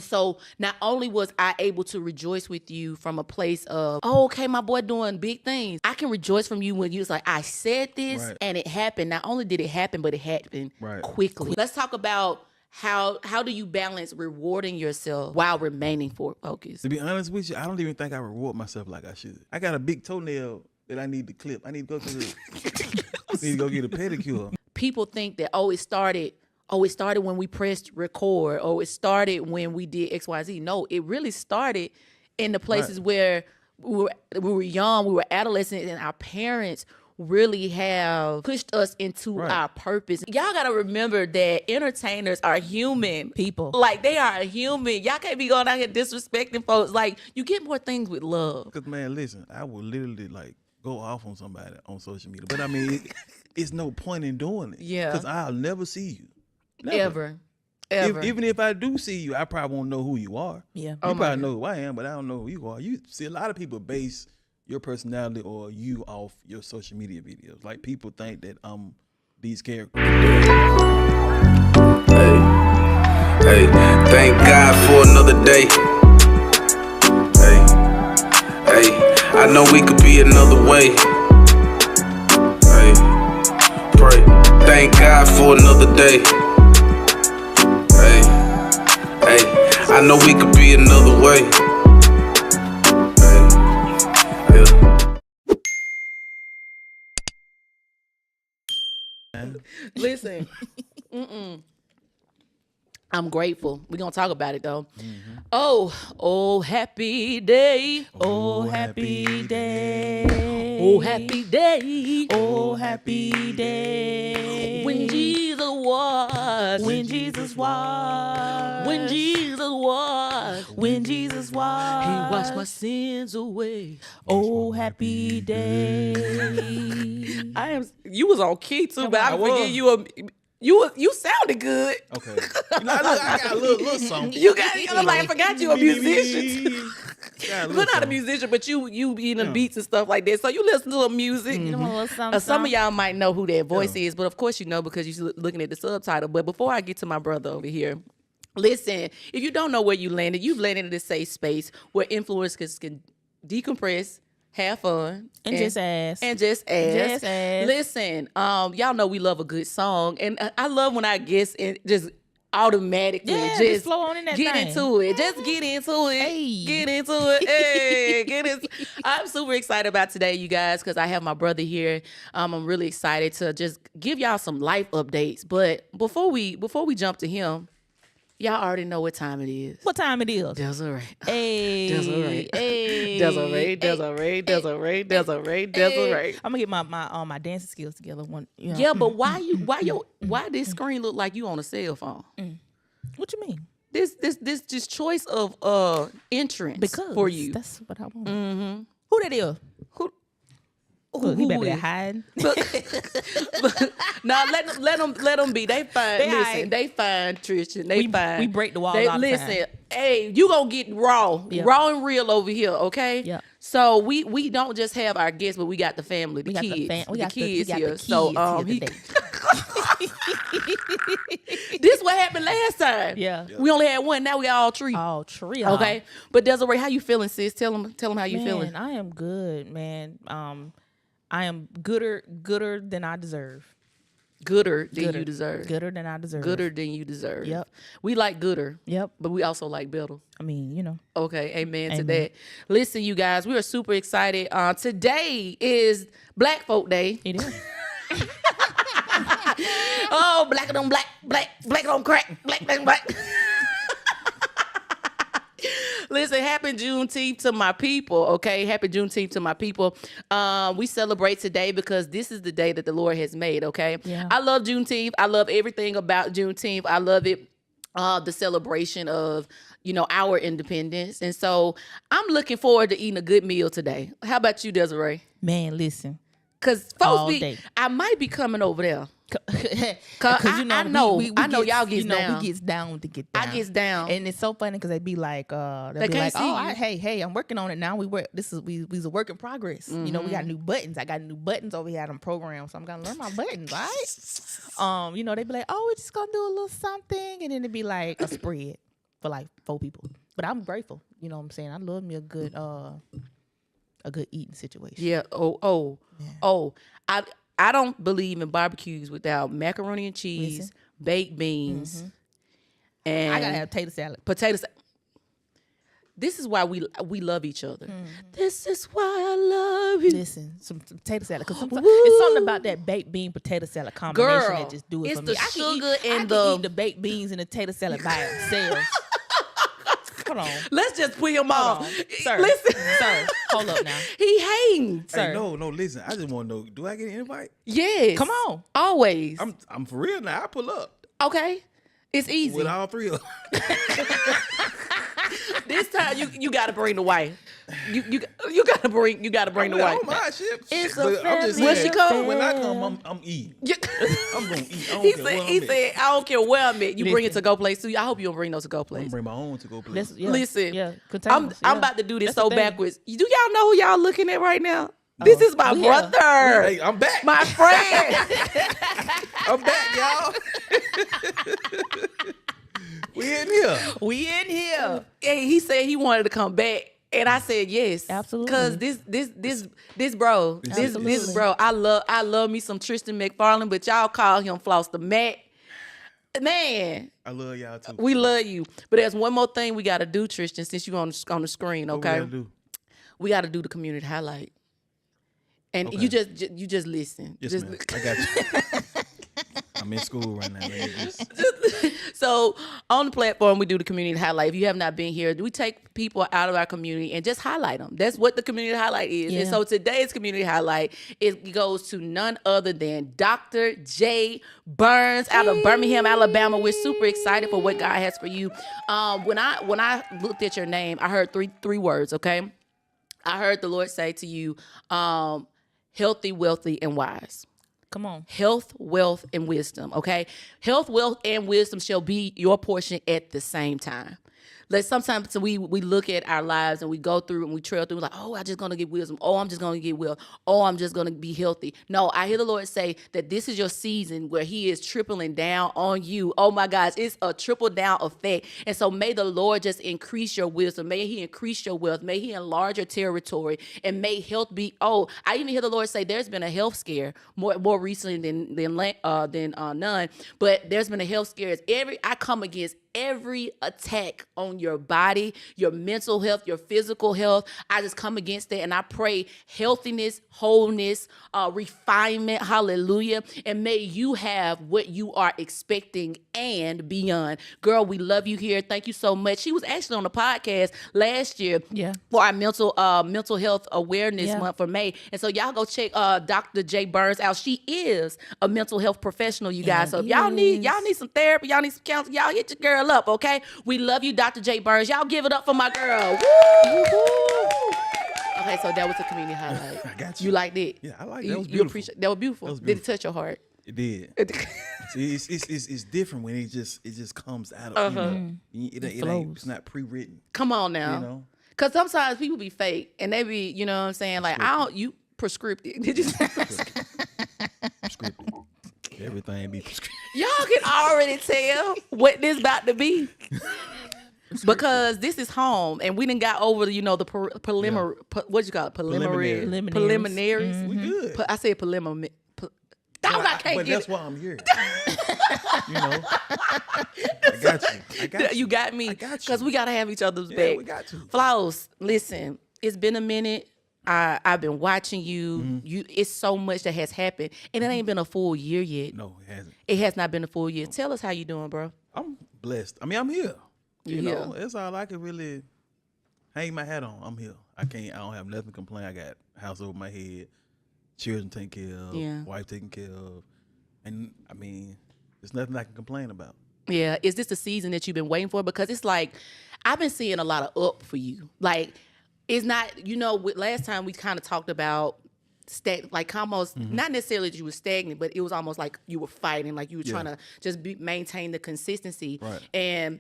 So not only was I able to rejoice with you from a place of, oh, okay, my boy doing big things. I can rejoice from you when you was like, I said this and it happened. Not only did it happen, but it happened quickly. Let's talk about how do you balance rewarding yourself while remaining focused? To be honest with you, I don't even think I reward myself like I should. I got a big toenail that I need to clip. I need to go to the need to go get a pedicure. People think that, it started when we pressed record, or it started when we did XYZ. No, it really started in the places where we were young, we were adolescents, and our parents really have pushed us into our purpose. Y'all gotta remember that entertainers are human people. Like, they are human. Y'all can't be going out here disrespecting folks. Like, you get more things with love. Cause man, listen, I would literally like go off on somebody on social media, but I mean, it's no point in doing it. Yeah. Cause I'll never see you. Never. Ever. Even if I do see you, I probably won't know who you are. Yeah. You probably know who I am, but I don't know who you are. You see, a lot of people base your personality or you off your social media videos. Like, people think that I'm these characters. Hey, thank God for another day. Hey, I know we could be another way. Hey, pray, thank God for another day. Hey, I know we could be another way. Listen, I'm grateful. We're going to talk about it, though. Mm-hmm. Oh, happy day. Oh, happy day. Oh, happy day. Oh, happy day. When Jesus was. When Jesus was. When Jesus was. When Jesus was. He washed my sins away. Oh, happy day. You was on key, too, but I'm forgetting you. You sounded good. Okay. I got a little something. I forgot you a musician. You're not a musician, but you be in the beats and stuff like that. So you listen to the music. You know, a little something, Some of y'all might know who that voice is, but of course you know because you're looking at the subtitle. But before I get to my brother over here, listen, if you don't know where you landed, you've landed in a safe space where influencers can decompress, have fun, and just ask. Listen, y'all know we love a good song, and I love when our guests just automatically just flow on in that get thing. into it. Just get into it. Hey. Get into it. Hey, get into. I'm super excited about today, you guys, because I have my brother here. I'm really excited to just give y'all some life updates. But before we jump to him, y'all already know what time it is. What time it is? Desiree. Hey. Desiree. Hey. Desiree. I'm gonna get my dancing skills together. Yeah, but why this screen look like you on a cell phone? What you mean? This just choice of entrance for you. That's what I want. Mm-hmm. Who that is? Who he better be is? hiding. No, let them be. They fine. Listen, they fine, Tristan. They fine. We break the walls all the time. Listen, hey, you gonna get raw and real over here, okay? Yeah. So we don't just have our guests, but we got the family, the kids, we got the kids here. So this what happened last time. Yeah. We only had one. Now we all three. All three. Okay. But Desiree, how you feeling, sis? Tell them how you feeling. I am good, man. I am gooder than I deserve. Gooder than you deserve. Gooder than I deserve. Gooder than you deserve. Yep. We like gooder. Yep. But we also like better. I mean, you know. Okay, amen to that. Listen, you guys, we are super excited. Today is Black Folk Day. It is. Oh, black on black, black on crack, black on black. Listen, happy Juneteenth to my people, okay? Happy Juneteenth to my people. We celebrate today because this is the day that the Lord has made, okay? Yeah. I love Juneteenth. I love everything about Juneteenth. I love it, the celebration of, our independence. And so I'm looking forward to eating a good meal today. How about you, Desiree? Man, listen. Because I might be coming over there. Cause I know y'all gets down. We gets down to get down. I gets down, and it's so funny because they be like, hey, I'm working on it now. We was a work in progress. Mm-hmm. We got new buttons. I got new buttons over here on program, so I'm gonna learn my buttons, right? They be like, oh, we're just gonna do a little something, and then it'd be like a spread. for like 4 people. But I'm grateful. You know what I'm saying? I love me a good eating situation. Yeah. I don't believe in barbecues without macaroni and cheese, baked beans, and I gotta have potato salad. This is why we love each other. This is why I love you. Listen, some potato salad, because it's something about that baked bean potato salad combination that just do it for me. It's the sugar I can eat the baked beans and the potato salad by themselves. Hold on. Let's just put him on. Sir. Listen. Sir, hold up now. He hating. Hey, Sir. no, listen. I just want to know, do I get an invite? Yes. Come on. Always. I'm for real now. I pull up Okay. It's easy. with all 3 of them. This time you gotta bring the wife. You gotta bring the I wife. don't mind shit. It's But a I'm just When saying, she come- when I come, I'm eating. Yeah. I'm gonna eat. I don't He care said, where he I'm at. said, I don't care where I'm at. You bring it Listen. to go place too. I hope you don't bring those to go I'm place. gonna bring my own to go play. Listen, Yeah, I'm containers, yeah. about to do this That's the so thing. backwards. Do y'all know who y'all looking at right now? This is my Yeah. brother, Hey, I'm back. my friend. I'm back, y'all. We in here. We in here. And he said he wanted to come back, and I said yes, Absolutely. Cause this bro, this bro, I love me some Tristan McFarland, but y'all call him Floss the Mack. Man, I love y'all too. we love you. But there's one more thing we gotta do, Tristan, since you on the screen. What Okay, we gotta do? we gotta do the community highlight, and Okay. you just listen. Yes, Just- ma'am. I got you. I'm in school right now. Man. So on the platform, we do the community highlight. If you have not been here, we take people out of our community and just highlight them. That's what the community highlight is. Yeah. And so today's community highlight, it goes to none other than Dr. J. Burns out of Birmingham, Alabama. We're super excited for what God has for you. When I looked at your name, I heard three words. Okay, I heard the Lord say to you, healthy, wealthy, and wise. Come on. Health, wealth, and wisdom, okay? Health, wealth, and wisdom shall be your portion at the same time. Like sometimes we look at our lives and we go through and we trail through like, oh, I'm just going to get wisdom. Oh, I'm just going to get wealth. Oh, I'm just going to be healthy. No, I hear the Lord say that this is your season where he is tripling down on you. Oh my gosh, it's a triple down effect. And so may the Lord just increase your wisdom. May he increase your wealth. May he enlarge your territory, and may health be, I even hear the Lord say there's been a health scare more recently than none, but there's been a health scare. I come against every attack on your body, your mental health, your physical health. I just come against that, and I pray healthiness, wholeness, refinement, hallelujah, and may you have what you are expecting and beyond. Girl, we love you here. Thank you so much. She was actually on the podcast last year for our mental health awareness month for May, and so y'all go check Dr. J. Burns out. She is a mental health professional, you guys. So if y'all need some therapy, y'all need some counseling, y'all hit your girl up, okay? We love you, Dr. J. Burns. Y'all give it up for my girl. Woo! Okay, so that was a community highlight. I got you. You liked it? Yeah, I like it. You, That was you beautiful. appreciate that was beautiful. That was Did it beautiful. touch your heart? It did. See, it's different when it just comes out of it ain't, it's not pre-written. Come on now. You know? Cause sometimes people be fake and they be, you know what I'm saying? Like you prescriptive. Did you Scripted. Everything be prescripted. Y'all can already tell what this about to be. Because this is home, and we done got over the preliminary. What you call it? Preliminaries. We good. I said preliminary. I can't but get that's it. why I'm here. You know, I got you. You got me. I got you. Because we gotta have each other's Yeah, back. we got to. Floss, listen, it's been a minute. I've been watching you. Mm-hmm. It's so much that has happened, and it ain't been a full year yet. No, it hasn't. It has not been a full year. Tell us how you doing, bro. I'm blessed. I mean, I'm here. You here. know, that's all I can really hang my hat on. I'm here. I don't have nothing to complain. I got a house over my head, children taken care of, wife taken care of. And I mean, there's nothing I can complain about. Yeah. Is this the season that you've been waiting for? Because it's like, I've been seeing a lot of up for you. Like, it's not, last time we kind of talked about almost, not necessarily that you were stagnant, but it was almost like you were fighting, like you were trying to just maintain the consistency. Right. And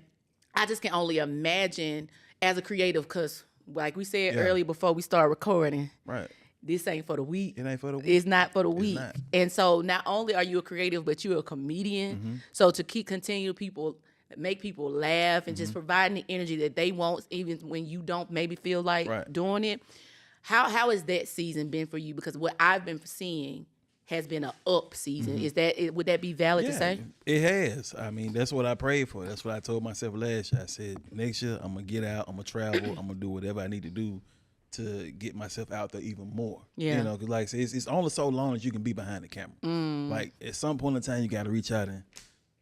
I just can only imagine as a creative, because like we said earlier before we start recording, Right. this ain't for the weak. It ain't for the weak. It's not for the weak. not. And so not only are you a creative, but you're a comedian. So to continue people make people laugh and just providing the energy that they want, even when you don't maybe feel like doing it. How has that season been for you? Because what I've been seeing has been an up season. Would that be valid to say? It has. I mean, that's what I prayed for. That's what I told myself last year. I said, next year I'm gonna get out, I'm gonna travel, I'm gonna do whatever I need to do to get myself out there even more. Yeah. You know, because like I said, it's only so long as you can be behind the camera. Like at some point in time, you got to reach out and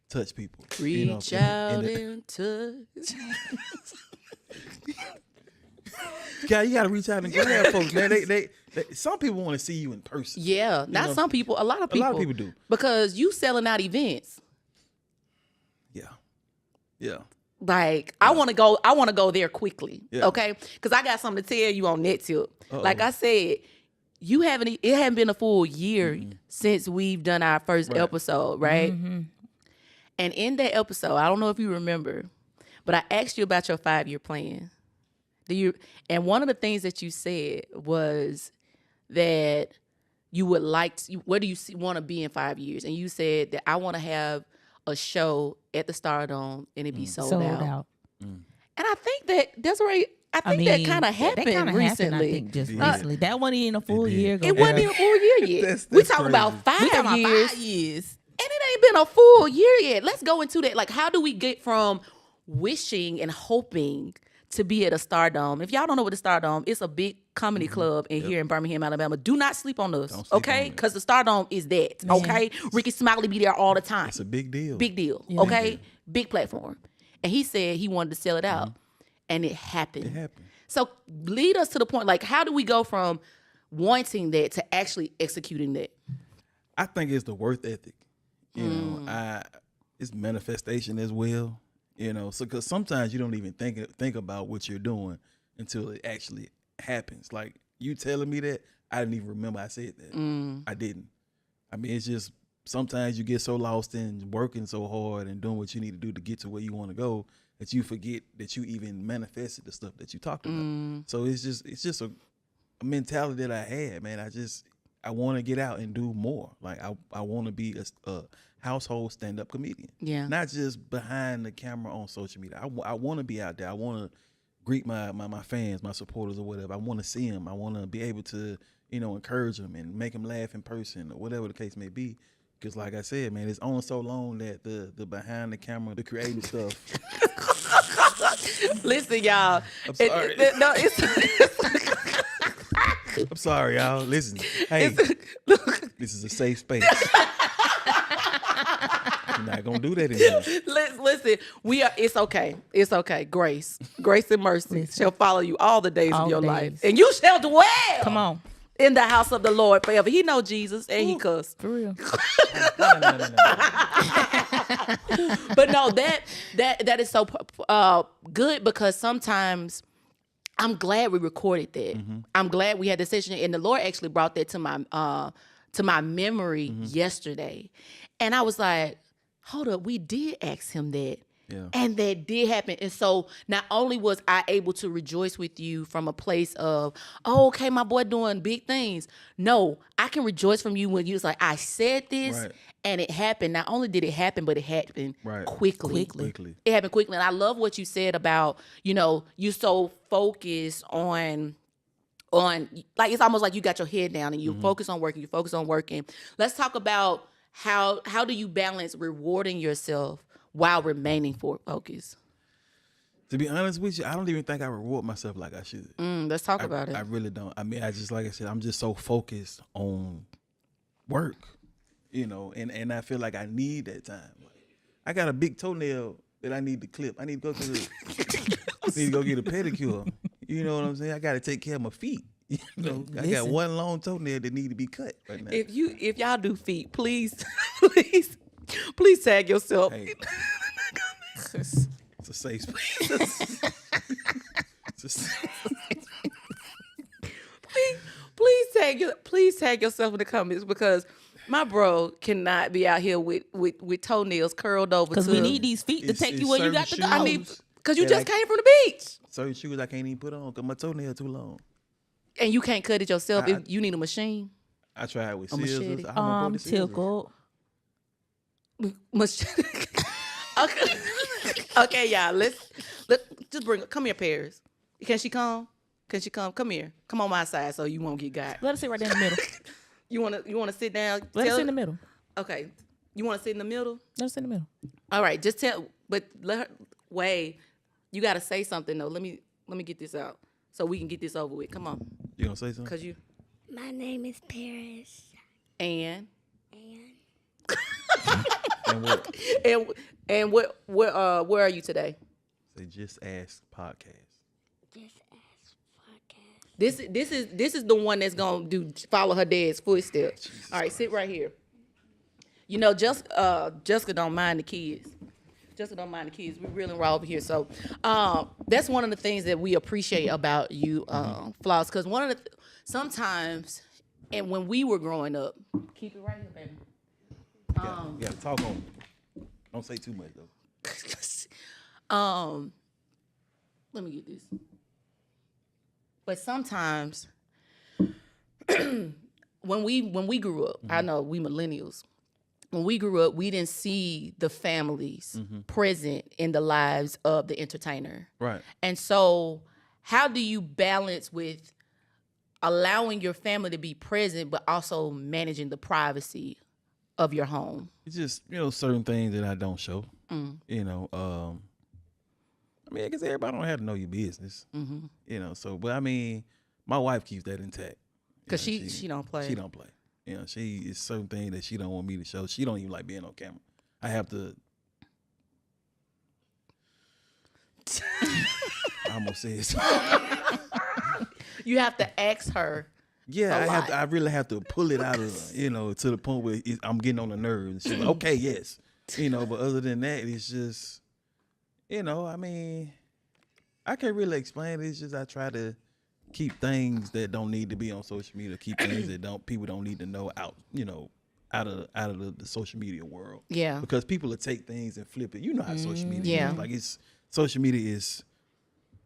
touch people. Reach out and touch. Yeah, you got to reach out and grab folks, man. They some people want to see you in person. Yeah, not some people. A lot of people. A lot of people do. Because you selling out events. Yeah. Like I want to go there quickly. Okay, because I got something to tell you on that tip. Like I said, it hadn't been a full year since we've done our first episode, right? And in that episode, I don't know if you remember, but I asked you about your 5-year plan. And one of the things that you said was that you would where do you want to be in 5 years? And you said that I want to have a show at the Stardome and it be sold out. And I think that's right. I think that kind of happened recently. I think just recently. That wasn't even a full year ago. It wasn't even a full year yet. We talking about 5 years. 5 years. And it ain't been a full year yet. Let's go into that. Like, how do we get from wishing and hoping to be at a Stardome? If y'all don't know what the Stardome, it's a big comedy club here in Birmingham, Alabama. Do not sleep on us, okay? Because the Stardome is that, okay? Ricky Smiley be there all the time. It's a big deal. Big deal, okay? Big platform. And he said he wanted to sell it out, and it happened. It happened. So lead us to the point, like, how do we go from wanting that to actually executing that? I think it's the work ethic. You know, it's manifestation as well. You know, so because sometimes you don't even think about what you're doing until it actually happens. Like you telling me that, I didn't even remember I said that. I didn't. I mean, it's just sometimes you get so lost in working so hard and doing what you need to do to get to where you want to go that you forget that you even manifested the stuff that you talked about. So it's just a mentality that I had, man. I want to get out and do more. Like I want to be a household stand-up comedian. Yeah. Not just behind the camera on social media. I want to be out there. I want to greet my fans, my supporters or whatever. I want to see them. I want to be able to, encourage them and make them laugh in person or whatever the case may be. Because like I said, man, it's only so long that the behind the camera, the creative stuff. Listen, y'all. I'm sorry. I'm sorry, y'all. Listen. Hey, this is a safe space. You're not gonna do that anymore. Listen, it's okay. It's okay. Grace and mercy shall follow you all the days of your life. And you shall dwell. Come on. In the house of the Lord forever. He know Jesus and he cussed. For real. No. But no, that is so good because sometimes I'm glad we recorded that. I'm glad we had this session, and the Lord actually brought that to my memory yesterday. And I was like, hold up, we did ask him that. Yeah. And that did happen. And so not only was I able to rejoice with you from a place of, oh, okay, my boy doing big things. No, I can rejoice from you when you was like, I said this and it happened. Not only did it happen, but it happened quickly. It happened quickly. And I love what you said about, you so focused on like, it's almost like you got your head down and you focus on working. Let's talk about how do you balance rewarding yourself while remaining focused? To be honest with you, I don't even think I reward myself like I should. Let's talk about it. I really don't. I mean, like I said, I'm just so focused on work, and I feel like I need that time. I got a big toenail that I need to clip. I need to go get a pedicure. You know what I'm saying? I got to take care of my feet. I got one long toenail that need to be cut right now. If y'all do feet, please tag yourself. Hey. It's a safe space. Please tag yourself in the comments because my bro cannot be out here with toenails curled over. Because we need these feet to take you where you got to go. I mean, because you just came from the beach. Certain shoes I can't even put on because my toenail too long. And you can't cut it yourself. If you need a machine. I tried with scissors. I'm tickled. Okay. Okay, y'all. Let's just come here, Paris. Can she come? Come here. Come on my side so you won't get got. Let her sit right there in the middle. You wanna sit down? Let her sit in the middle. Okay. You wanna sit in the middle? Let her sit in the middle. All right, just tell, but let her, Wade, you gotta say something though. Let me get this out so we can get this over with. Come on. You gonna say something? Cause you. My name is Paris. And And what? and where are you today? Say JessAsk podcast. JessAsk podcast. This is the one that's gonna follow her dad's footsteps. All right, sit right here. You know, Jessica don't mind the kids. Jessica don't mind the kids. We really raw over here. So that's one of the things that we appreciate about you, Floss, because sometimes, and when we were growing up, keep it right here, baby. You gotta talk on it. Don't say too much though. Let me get this. But sometimes when we grew up, I know we millennials, when we grew up, we didn't see the families present in the lives of the entertainer. Right. And so how do you balance with allowing your family to be present, but also managing the privacy of your home? It's just, certain things that I don't show. I mean, I guess everybody don't have to know your business. But I mean, my wife keeps that intact. Because she don't play. She don't play. She is certain things that she don't want me to show. She don't even like being on camera. I have to. I almost said something. You have to ask her. Yeah, I really have to pull it out of her, to the point where I'm getting on the nerves. She's like, okay, yes. But other than that, it's just, I mean, I can't really explain it. It's just I try to keep things that don't need to be on social media, keep things that people don't need to know out, out of the social media world. Yeah. Because people will take things and flip it. You know how social media Yeah. is. Like social media is,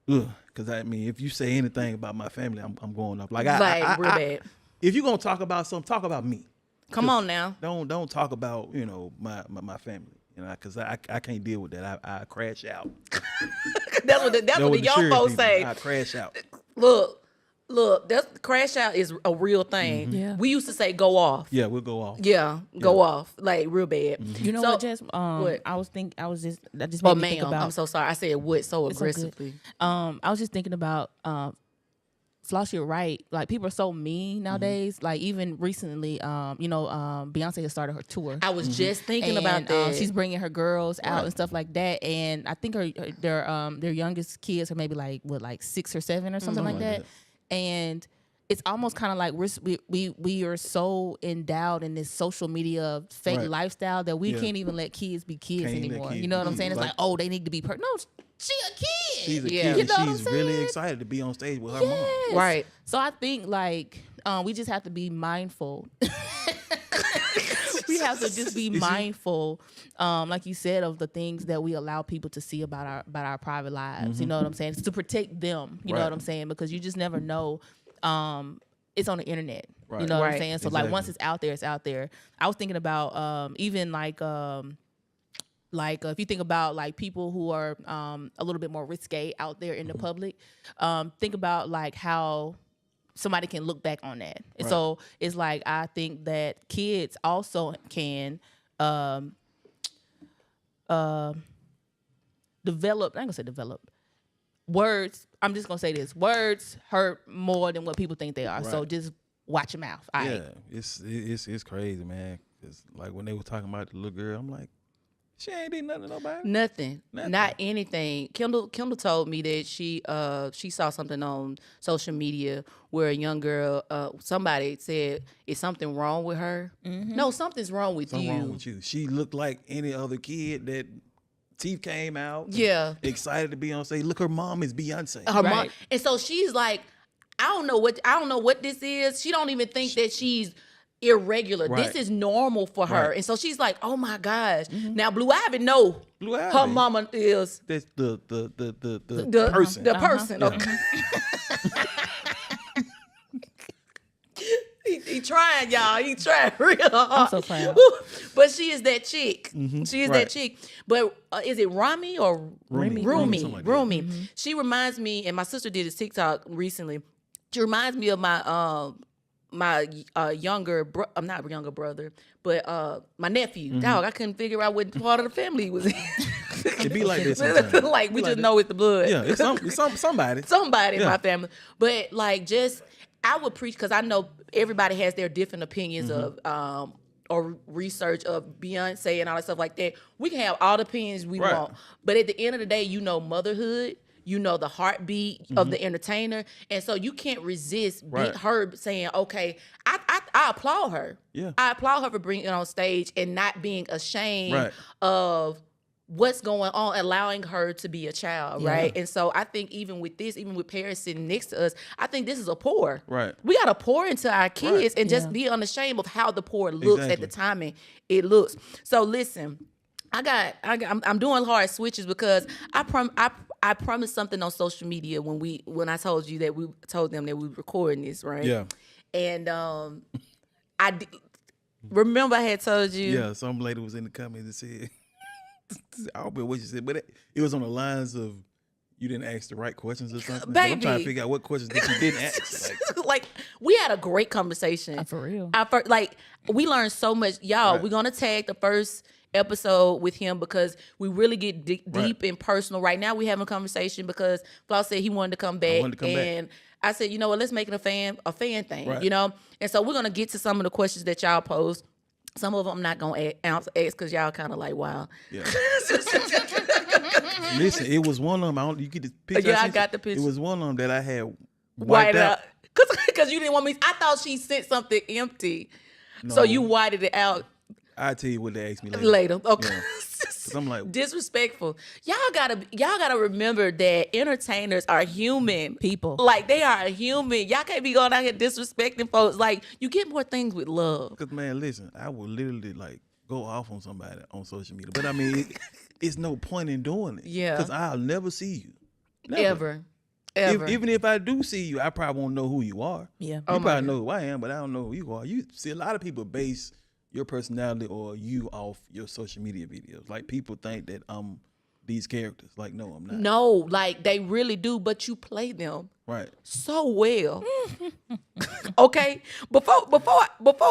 because I mean, if you say anything about my family, I'm going up. Like I real bad. If you're gonna talk about something, talk about me. Come on now. Don't talk about my family. Because I can't deal with that. I crash out. that's what the young folks say. I crash out. Look, crash out is a real thing. Yeah. We used to say go off. Yeah, we'll go off. Yeah, go off, like real bad. You know So- what, Jess? what? That just Oh, made me think ma'am, about. I'm so sorry. I said what so It's so good. aggressively. I was just thinking about Floss, you're right. Like, people are so mean nowadays. Like, even recently, Beyonce has started her tour. I was just thinking And, about that. she's bringing her girls out and stuff like that. And I think their youngest kids are maybe like 6 or 7 or something like that. And it's almost kind of like we are so endowed in this social media fake lifestyle that we can't even let kids be kids anymore. You know what I'm saying? It's like, oh, they need to be no, she a kid. She's a Yeah. kid. You know what She's I'm really saying? excited to be on stage with her mom. Yes. Right. So I think we just have to be mindful. We have to just be mindful, like you said, of the things that we allow people to see about our private lives. You know what I'm saying? It's to protect them. You know what I'm saying? Because you just never know. It's on the internet. Right. You know what I'm Right. saying? So Exactly. once it's out there, it's out there. I was thinking about even if you think about like people who are a little bit more risque out there in the public, think about like how somebody can look back on that. And so it's like, I think that kids also can develop, I ain't gonna say develop, words, I'm just gonna say this, words hurt more than what people think they are. So Right. just watch your mouth. All Yeah, right. it's crazy, man. It's like when they were talking about the little girl, I'm like, she ain't did nothing to nobody. Nothing. Nothing. Not anything. Kendall told me that she saw something on social media where a young girl, somebody said, is something wrong with her? No, something's wrong with Something you. wrong with you. She looked like any other kid that teeth came out. Yeah. Excited to be on stage. Look, her mom is Beyonce. Her mom, Right. and so she's like, I don't know what this is. She don't even think that she's irregular. Right. This is normal for her. Right. And so she's like, oh my gosh. Now Blue Ivy know Blue her Ivy. mama is That's the person. The person. Yeah. Okay. He trying, y'all. He trying real hard. so proud. But she is that chick. Mm-hmm. She is Right. that chick. But is it Rami or Rumi. Rumi. Something like that. Rumi. She reminds me, and my sister did a TikTok recently. She reminds me of my younger, not younger brother, but my nephew. Dog, I couldn't figure out what part of the family he was in. It be like this sometimes. Like we just know it's the blood. Yeah, it's somebody. Somebody in Yeah. my family. But like just I would preach because I know everybody has their different opinions of or research of Beyonce and all that stuff like that. We can have all the opinions we Right. want. But at the end of the day, you know motherhood, you know the heartbeat of the entertainer. And so you can't resist Right. her saying, okay, I applaud her. Yeah. I applaud her for bringing it on stage and not being ashamed Right. of what's going on, allowing her to be a child, right? And so I think even with this, even with Paris sitting next to us, I think this is a pour. Right. We got to pour into our kids Right. and just be unashamed of how the pour looks at the timing it looks. So listen, I'm doing hard switches because I promised something on social media when I told you that we told them that we were recording this, right? Yeah. And remember I had told you. Yeah, some lady was in the comments and said, I don't know what you said, but it was on the lines of you didn't ask the right questions or something. Baby. I'm trying to figure out what questions that you didn't ask. Like we had a great conversation. For real. We learned so much. Y'all, Right. we're gonna tag the first episode with him because we really get deep Right. and personal. Right now we having a conversation because Floss said he wanted to come back. wanted to come back. And I said, you know what, let's make it a fan thing, Right. you know? And so we're gonna get to some of the questions that y'all posed. Some of them I'm not gonna ask because y'all kind of like, wow. Yeah. Listen, it was one of them. You get the picture. Yeah, I sent got you? the picture. It was one of them that I had White wiped out. Because you didn't want me. I thought she sent something empty. So No. you whited it out I'll tell you what they asked me later. later. Okay. Yeah. 'Cause I'm like, Disrespectful. Y'all gotta remember that entertainers are human People. Like they are human. Y'all can't be going out here disrespecting folks. Like you get more things with love. because man, listen, I would literally like go off on somebody on social media, but I mean, it's no point in doing it. Yeah. Because I'll never see you. Never. Ever. Even if I do see you, I probably won't know who you are. Yeah. You Oh my probably know who I am, but I don't know who you are. You see, a lot of people base your personality or you off your social media videos. Like people think that I'm these characters. Like, no, I'm not. No, like they really do, but you play them Right. so well. Okay, before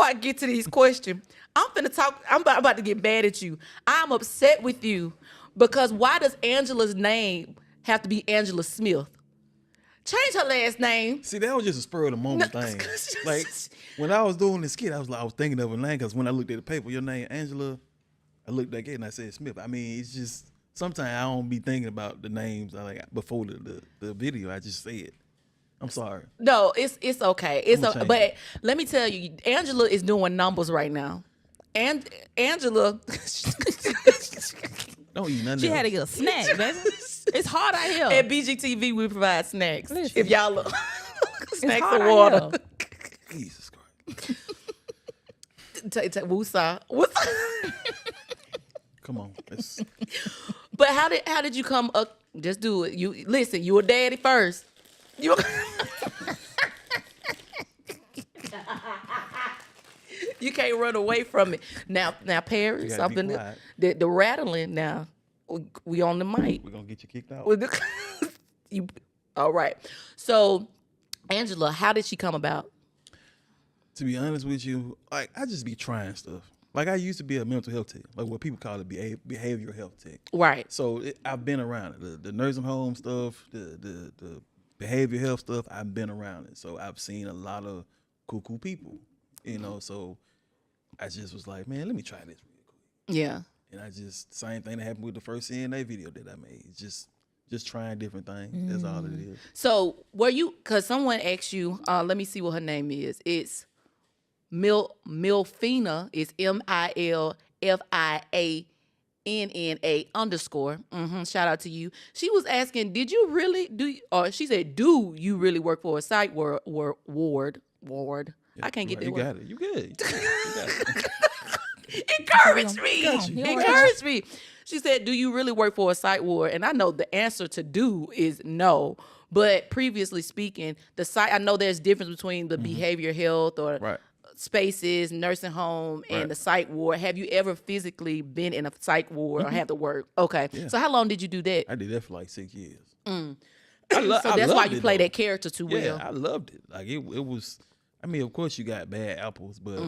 I get to these questions, I'm about to get bad at you. I'm upset with you because why does Angela's name have to be Angela Smith? Change her last name. See, that was just a spur of the moment No. thing. Like when I was doing this skit, I was thinking of a name because when I looked at the paper, your name Angela, I looked back at it and I said Smith. I mean, it's just sometimes I don't be thinking about the names before the video. I just say it. I'm sorry. No, it's okay. It's I'ma change but it. let me tell you, Angela is doing numbers right now. And Angela, Don't eat nothing She else. had to get a snack, baby. It's hard out here. at BGTV we provide snacks. Listen. If y'all look, snacks hard and out water. here. Jesus Christ. Woosah. Come on. It's, But how did you come up? Just do it. You listen. You a daddy first. You. You can't run away from it. Now, Paris, You gotta be something quiet. the rattling. Now, we on the mic. we're going to get you kicked out. With you, all right. So, Angela, how did she come about? To be honest with you, like I just be trying stuff. Like I used to be a mental health tech, like what people call it behavioral health tech. Right. So I've been around it. The nursing home stuff, the behavioral health stuff. I've been around it. So I've seen a lot of cool people, you know. So I just was like, man, let me try this real quick. Yeah. And I just same thing that happened with the first CNA video that I made. Just trying different things. That's all it is. So were you? Because someone asked you. Let me see what her name is. It's Milfina. It's MILFIANNA _. Shout out to you. She was asking, did you really do? Or she said, do you really work for a psych ward? I can't get that You word. got it. You good. You got it. Encourage me. you. Encourage me. She said, do you really work for a psych ward? And I know the answer to do is no. But previously speaking, the psych, I know there's difference between the behavior health or Right. spaces, nursing home, and the psych ward. Have you ever physically been in a psych ward or have to work? Okay. Yeah. So how long did you do that? I did that for like 6 years. So that's why you play that character too well. Yeah, I loved it. Like it was. I mean, of course you got bad apples, but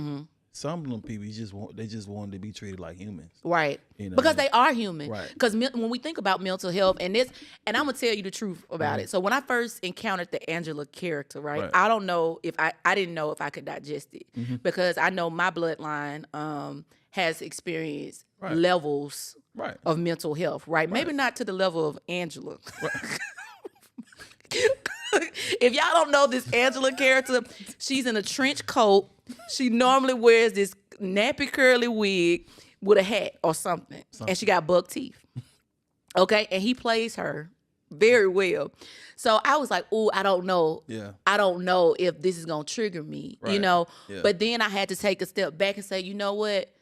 some of them people they just wanted to be treated like humans. Right. You know? Because they are human. Right. Because when we think about mental health and I'm gonna tell you the truth about it. So when I first encountered the Angela character, right. I don't know if I didn't know if I could digest it because I know my bloodline has experienced levels of mental health. Right. Maybe not to the level of Angela. If y'all don't know this Angela character, she's in a trench coat. She normally wears this nappy curly wig with a hat or something. And she got buck teeth. Okay, and he plays her very well. So I was like, "Ooh, I don't know. Yeah. I don't know if this is gonna trigger me, you know." Yeah. But then I had to take a step back and say, you know what?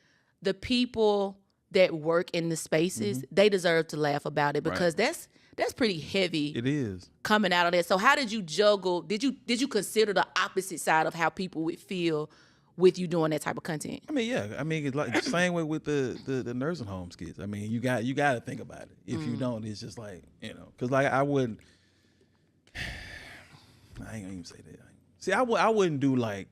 The people that work in the spaces, they deserve to laugh about it because that's pretty heavy. It is coming out of that. So how did you juggle? Did you consider the opposite side of how people would feel with you doing that type of content? I mean, yeah. I mean, it's like the same way with the nursing homes kids. I mean, you got to think about it. If you don't, it's just like, you know, because like I wouldn't. I ain't gonna even say that. See, I wouldn't do like.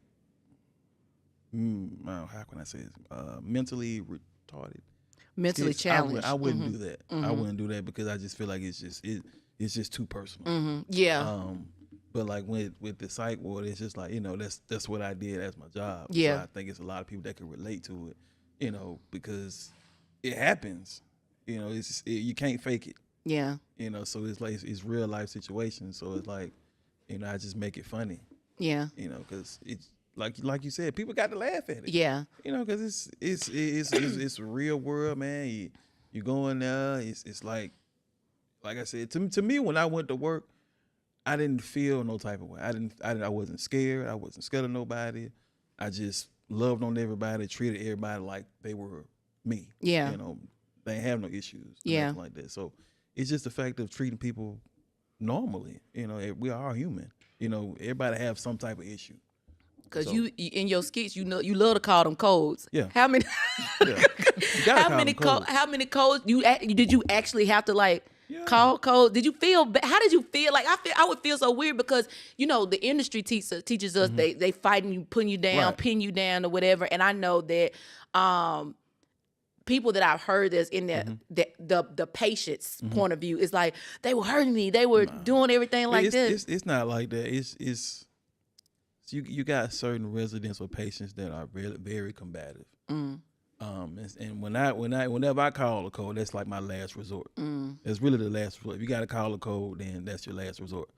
How can I say this? Mentally retarded. Mentally challenged. I wouldn't do that. I wouldn't do that because I just feel like it's just too personal. Yeah. But like with the psych ward, it's just like, you know, that's what I did as my job. Yeah. So I think it's a lot of people that can relate to it, you know, because it happens. You know, you can't fake it. Yeah. You know, so it's like it's real life situations. So it's like, you know, I just make it funny. Yeah. You know, because it's like you said, people got to laugh at it. Yeah. You know, because it's a real world, man. You go in there. It's like I said, to me, when I went to work, I didn't feel no type of way. I wasn't scared. I wasn't scared of nobody. I just loved on everybody, treated everybody like they were me. Yeah. You know, they ain't have no issues. Yeah. Nothing like that. So it's just the fact of treating people normally. You know, we are human. You know, everybody have some type of issue. Because you in your skits, you love to call them codes. Yeah. How many? Yeah. How many codes did you actually have to like call codes? Did you feel? How did you feel? Like I would feel so weird because you know the industry teaches us they fighting you, putting you down, pin you down or whatever. And I know that people that I've heard that's in the patient's point of view is like they were hurting me, they were doing everything like this. It's not like that. It's you got certain residents or patients that are very, very combative. And whenever I call a code, that's like my last resort. That's really the last resort. If you got to call a code, then that's your last resort.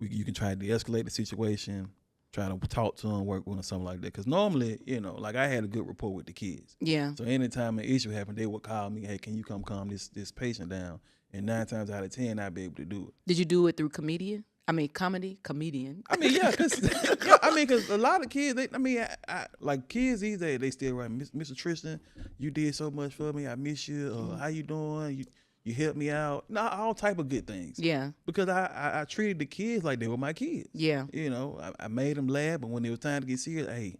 You can try to de-escalate the situation, try to talk to them, work with them, something like that. Because normally, you know, like I had a good rapport with the kids. Yeah. So anytime an issue happened, they would call me, hey, can you come calm this patient down? And 9 times out of 10, I'd be able to do it. Did you do it through comedian? Comedian. I mean, yeah, because a lot of kids, I like kids these days, they still write, Mr. Tristan, you did so much for me. I miss you. How you doing? You helped me out. All type of good things. Yeah. Because I treated the kids like they were my kids. Yeah. You know, I made them laugh, but when it was time to get serious, hey,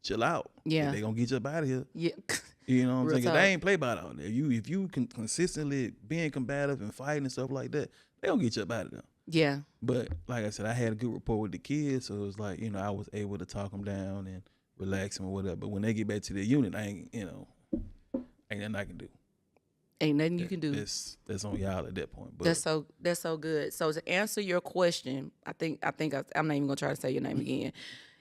chill out. Yeah. They gonna get you up out of here. Yeah. You know what I'm saying? They ain't play about out there. If you can consistently being combative and fighting and stuff like that, they gonna get you up out of there. Yeah. But like I said, I had a good rapport with the kids, so it was like, you know, I was able to talk them down and relax them or whatever. But when they get back to their unit, ain't nothing I can do. Ain't nothing you can do. That's on y'all at that point. But that's so good. So to answer your question, I'm not even gonna try to say your name again.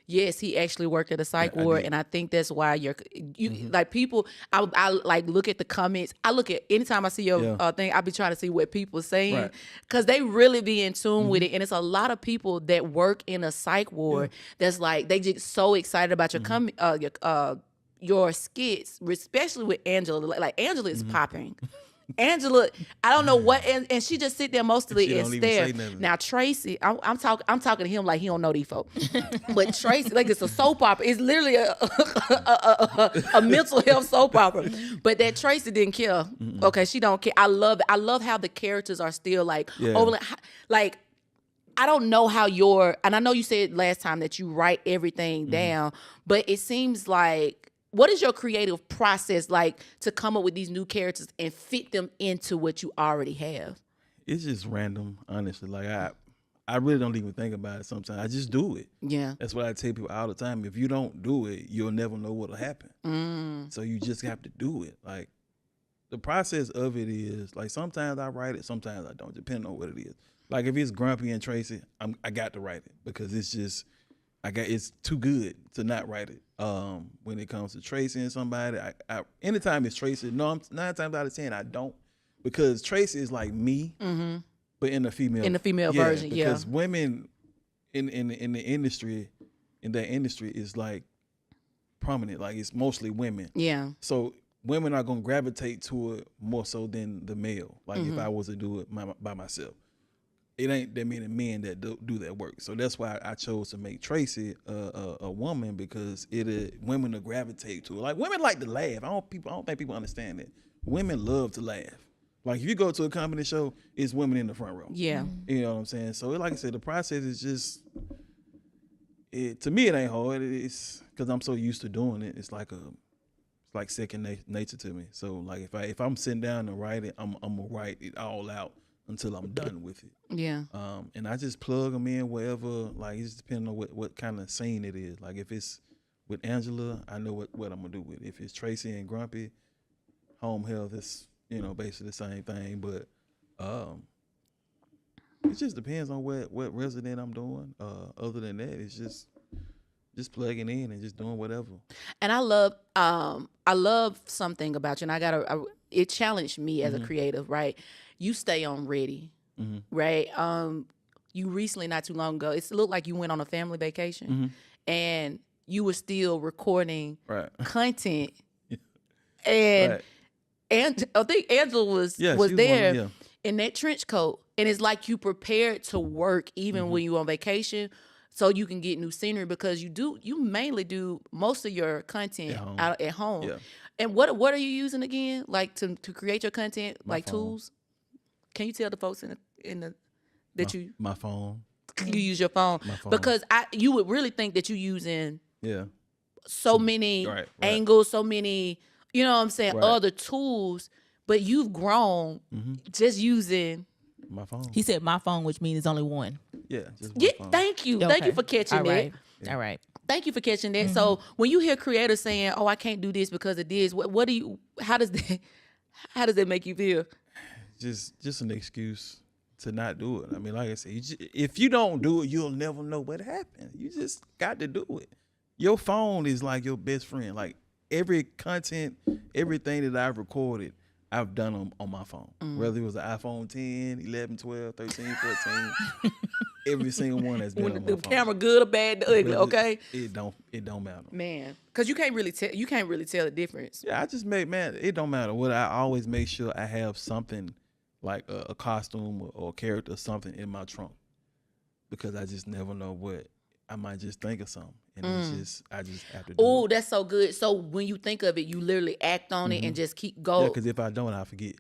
Yes, he actually worked at a psych ward, and I think that's why like people. I like look at the comments. I look at anytime I see your thing. I be trying to see what people saying because they really be in tune with it. And it's a lot of people that work in a psych ward that's like they just so excited about your skits, especially with Angela. Like Angela is popping. Angela, I don't know what, and she just sit there mostly and stare. Now Tracy, I'm talking to him like he don't know these folks, but Tracy, like it's a soap opera. It's literally a mental health soap opera. But that Tracy didn't care. Okay, she don't care. I love how the characters are still like overly, like I don't know how and I know you said last time that you write everything down, but it seems like, what is your creative process like to come up with these new characters and fit them into what you already have? It's just random, honestly. Like I really don't even think about it sometimes. I just do it. Yeah. That's what I tell people all the time. If you don't do it, you'll never know what'll happen. So you just have to do it. Like, the process of it is, like, sometimes I write it, sometimes I don't, depending on what it is. Like, if it's Grumpy and Tracy, I got to write it because it's just, it's too good to not write it. When it comes to Tracy and somebody, anytime it's Tracy, 9 times out of 10 I don't, because Tracy is like me, but in the female version. Because women in the industry, in that industry, is like prominent. Like, it's mostly women. Yeah. So women are gonna gravitate to it more so than the male. Like, if I was to do it by myself, it ain't that many men that do that work. So that's why I chose to make Tracy a woman, because women will gravitate to it. Like, women like to laugh. I don't think people understand that. Women love to laugh. Like, if you go to a comedy show, it's women in the front row. Yeah. You know what I'm saying? So, like I said, the process is just, to me, it ain't hard. It's because I'm so used to doing it. It's like second nature to me. So, like, if I'm sitting down and write it, I'm gonna write it all out until I'm done with it. Yeah. And I just plug them in wherever. Like, it just depends on what kind of scene it is. Like, if it's with Angela, I know what I'm gonna do with it. If it's Tracy and Grumpy, home health is, basically the same thing. But it just depends on what resident I'm doing. Other than that, it's just plugging in and just doing whatever. And I love something about you, and it challenged me as a creative, right? You stay on ready, right? You recently, not too long ago, it looked like you went on a family vacation, and you were still recording content, and Right. and I think Angela was there in that trench coat, and it's like you prepared to work even when you on vacation, so you can get new scenery, because you mainly do most of your content out at home. Yeah. And what are you using again, like to create your content, like phone. tools? Can you tell the folks My phone. you use your phone? My phone. Because you would really think that you using Yeah. so many right. angles, so many, you know what I'm saying, Right. other tools, but you've grown just using. My phone. He said my phone, which means it's only one. Yeah. Just my Yeah, phone. thank you. Thank you for catching All that. right. All right. Thank you for catching that. So when you hear creators saying, "Oh, I can't do this because of this," how does that make you feel? Just an excuse to not do it. I mean, like I said, if you don't do it, you'll never know what happened. You just got to do it. Your phone is like your best friend. Like, every content, everything that I've recorded, I've done on my phone. Whether it was an iPhone 10, 11, 12, 13, 14, every single one has been on my The phone. camera good or bad, ugly, okay? It don't matter. Man, because you can't really tell the difference. Yeah, it don't matter what. I always make sure I have something like a costume or a character or something in my trunk, because I just never know what I might just think of something, and I just have to do Oh, it. that's so good. So when you think of it, you literally act on it and just keep going. Yeah, because if I don't, I'll forget.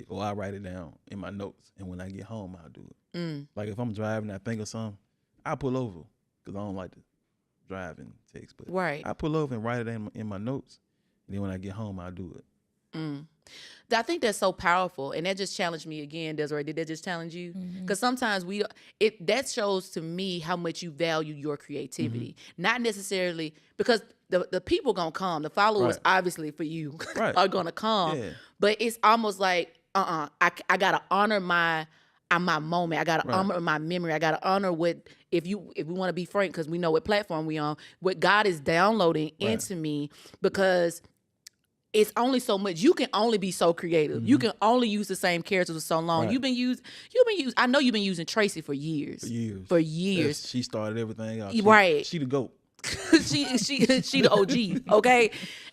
Or I write it down in my notes, and when I get home, I'll do it. Like, if I'm driving, I think of something, I pull over, because I don't like to drive and text, but Right. I pull over and write it in my notes, and then when I get home, I'll do it. I think that's so powerful, and that just challenged me again, Desiree. Did that just challenge you? Because sometimes that shows to me how much you value your creativity, not necessarily because the people gonna come, the followers Right. obviously for you Right. are gonna come, Yeah. but it's almost like I gotta honor my moment. I gotta honor my memory. I gotta honor if we want to be frank, because we know what platform we on, what God is downloading into me, because it's only so much. You can only be so creative. You can only use the same characters for so long. Right. You've been using. I know you've been using Tracy for years. For years. She started everything out. Right. She the GOAT. she the OG. Okay.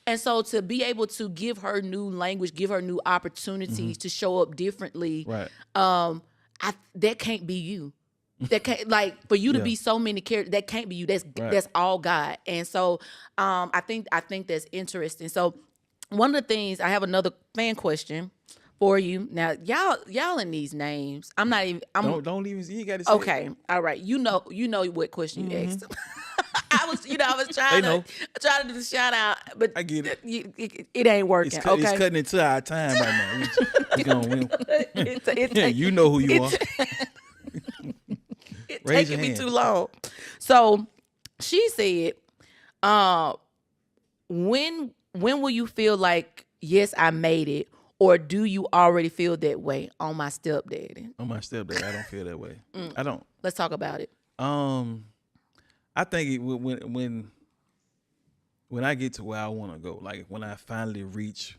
And so to be able to give her new language, give her new opportunities to show up differently. Right. That can't be you. That can't, like, for you to be so many characters, that can't be you. That's all God. And so I think that's interesting. So one of the things, I have another fan question for you. Now, y'all in these names. I'm not even. Don't even. You got to say. Okay, all right. You know what question you asked. I was trying to do the shout out, but I get it. It ain't working. It's cutting into our time right now. We gonna win. You know who you are. It's Raise taking your me hand. too long. So she said, when will you feel like, yes, I made it, or do you already feel that way on my stepdaddy? On my stepdad, I don't feel that way. I don't. Let's talk about it. I think when I get to where I want to go, like when I finally reach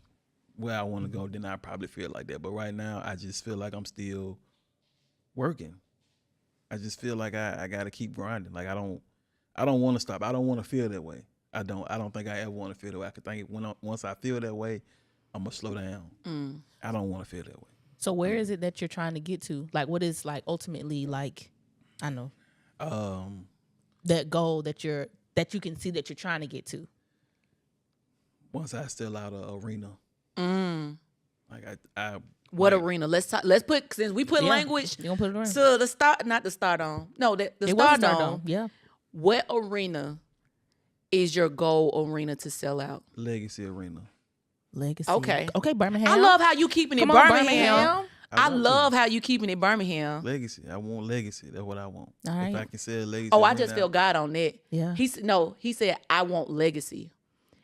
where I want to go, then I probably feel like that. But right now, I just feel like I'm still working. I just feel like I got to keep grinding. Like I don't want to stop. I don't want to feel that way. I don't think I ever want to feel that way. I could think once I feel that way, I'm gonna slow down. I don't want to feel that way. So where is it that you're trying to get to? Like, what is like ultimately like? I know. That goal that you can see that you're trying to get to. Once I still out of arena. Like I What like, arena? Let's talk. Let's put, since we put language You gonna put it around? to the start, not the start on. No, the It was start start on. Yeah. What arena is your goal arena to sell out? Legacy arena. Legacy. Okay. Okay, Birmingham. I love how you keeping it Come on, Birmingham. I want love how you keeping it Birmingham. Legacy. I want legacy. That's what I want. All right. If I can sell legacy. Oh, I just feel God on that. Yeah. He said I want legacy.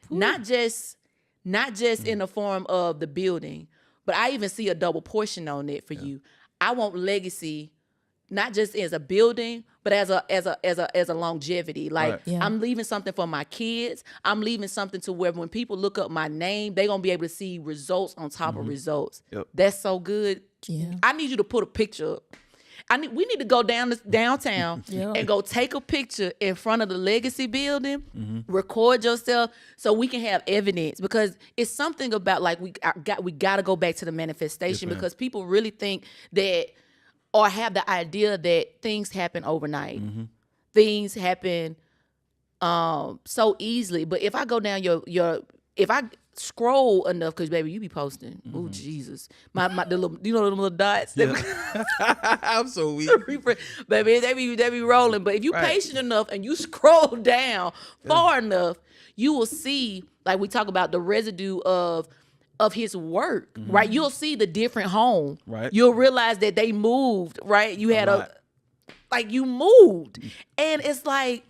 Not just in the form of the building, but I even see a double portion on it for you. I want legacy, not just as a building, but as a longevity. Like Right. Yeah. I'm leaving something for my kids. I'm leaving something to where when people look up my name, they're gonna be able to see results on top of results. Yep. That's so good. Yeah. I need you to put a picture up. We need to go downtown Yeah. and go take a picture in front of the Legacy building, record yourself so we can have evidence, because it's something about like we got to go back to the manifestation, Yes, ma'am. because people really think that, or have the idea that things happen overnight. Things happen so easily. But if I go down if I scroll enough, because baby, you be posting. Oh Jesus, the little, the little dots. I'm so weak. Baby, they be rolling. But if you patient enough and you scroll down far enough, you will see, like we talk about, the residue of his work, right? You'll see the different home. Right. You'll realize that they moved, right? You had lot. you moved. And it's like,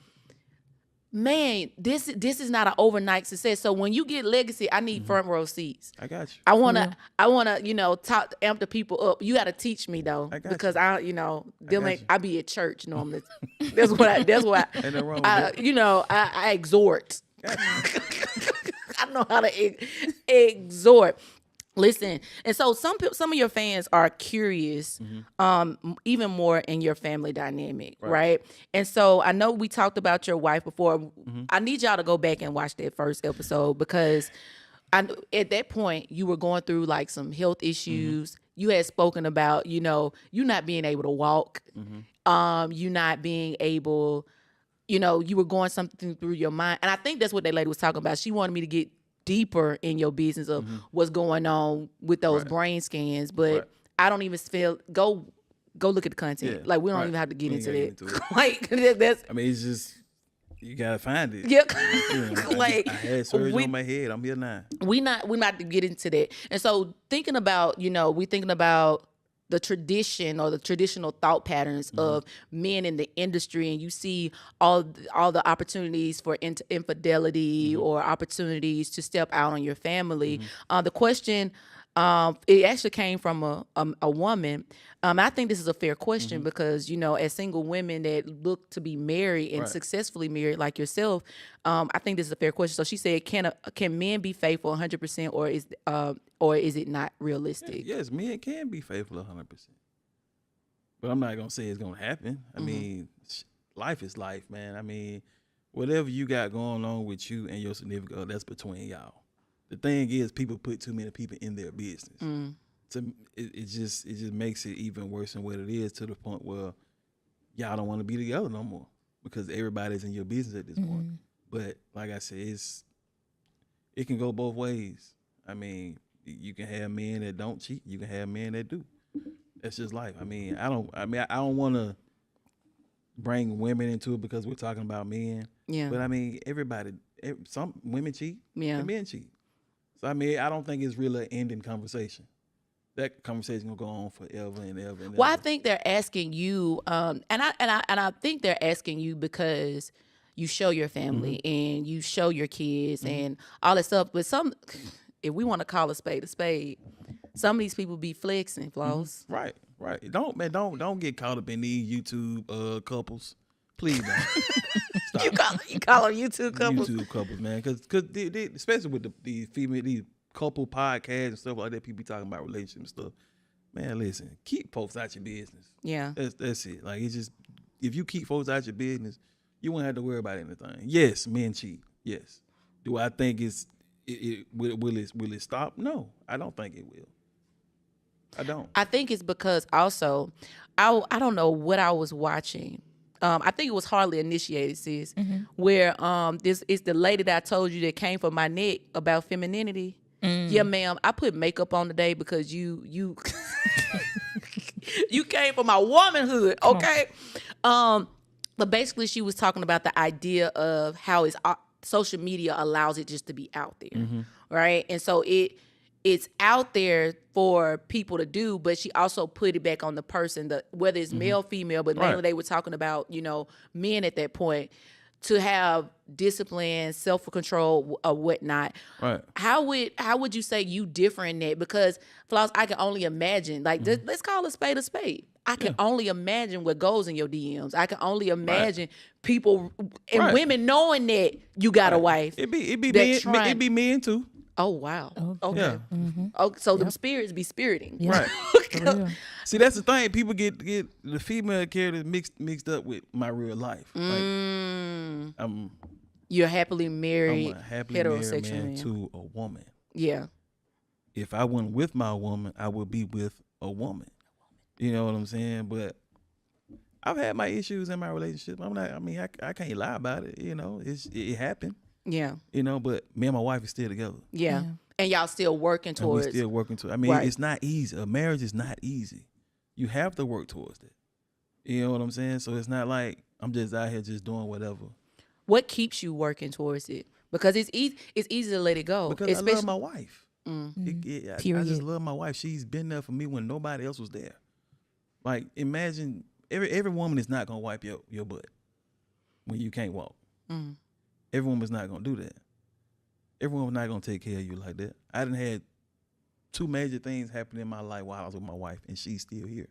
man, this is not an overnight success. So when you get legacy, I need front row seats. I got you. I wanna, amp the people up. You gotta teach me though, I got because got I be at church normally. That's what Ain't nothing wrong with that. I exhort. I know how to exhort. Listen, and so some of your fans are curious, even more in your family dynamic, right? And so I know we talked about your wife before. I need y'all to go back and watch that first episode, because at that point you were going through like some health issues. You had spoken about, you not being able to walk, you not being able, you were going something through your mind, and I think that's what that lady was talking about. She wanted me to get deeper in your business of what's going on with those brain scans, but I don't even feel go look at the content. Yeah, like we don't right. even have to get We into ain't that. gotta get Like that's I mean, it's just, you gotta find it. yep. I had surgery on my head. I'm here now. we're not to get into that. And so thinking about, we thinking about the tradition or the traditional thought patterns of men in the industry, and you see all the opportunities for infidelity or opportunities to step out on your family. The question, it actually came from a woman. I think this is a fair question because, as single women that look to be married and successfully married like yourself, I think this is a fair question. So she said, can men be faithful 100%, or is it not realistic? Yes, men can be faithful 100%. But I'm not gonna say it's gonna happen. I mean, life is life, man. I mean, whatever you got going on with you and your significant other, that's between y'all. The thing is, people put too many people in their business. It just makes it even worse than what it is, to the point where y'all don't want to be together no more because everybody's in your business at this point. But like I said, it can go both ways. I mean, You can have men that don't cheat. You can have men that do. That's just life. I mean, I don't want to bring women into it because we're talking about men. Yeah. But I mean, some women cheat. Yeah. And men cheat. So I mean, I don't think it's really an ending conversation. That conversation gonna go on forever and ever and Well, I ever. think they're asking you, and I think they're asking you because you show your family and you show your kids and all that stuff. But if we want to call a spade, some of these people be flexing, Floss. Right. Don't get caught up in these YouTube couples. Please don't. Stop. You call them YouTube couples. YouTube couples, man, because especially with these couple podcasts and stuff like that, people be talking about relationships and stuff. Man, listen, keep folks out your business. Yeah. That's it. Like, it's just, if you keep folks out your business, you won't have to worry about anything. Yes, men cheat. Yes. Do I think will it stop? No, I don't think it will. I don't. I think it's because also, I don't know what I was watching. I think it was Hardly Initiated, sis, where this is the lady that I told you that came for my neck about femininity. Yeah, ma'am, I put makeup on today because you you came for my womanhood, okay? But basically she was talking about the idea of how social media allows it just to be out there, right? And so it's out there for people to do, but she also put it back on the person, whether it's male, female, but mainly they were talking about, men at that point, to have discipline, self-control, or whatnot. Right. How would you say you differ in that? Because, Floss, I can only imagine, like, let's call a spade a spade. I can only imagine what goes in your DMs. I can only imagine people and women knowing that you got a wife. It be men too. Oh, wow. Okay. Yeah. Oh, so them spirits be spiriting. Right. See, that's the thing. People get the female characters mixed up with my real life. Like, You're happily married, I'm a happily heterosexual married man man. to a woman. Yeah. If I wasn't with my woman, I would be with a woman. You know what I'm saying? But I've had my issues in my relationship. I can't lie about it. It happened. Yeah. But me and my wife is still together. Yeah. And y'all still working towards. And we still working towards. It's not easy. A marriage is not easy. You have to work towards it. You know what I'm saying? So it's not like I'm just out here just doing whatever. What keeps you working towards it? Because it's easy to let it go. Because I love my wife. Mm-hmm. I just love my wife. She's been there for me when nobody else was there. Like, imagine every woman is not gonna wipe your butt when you can't walk. Mm. Every woman's not gonna do that. Every woman's not gonna take care of you like that. I done had 2 major things happen in my life while I was with my wife, and she's still here.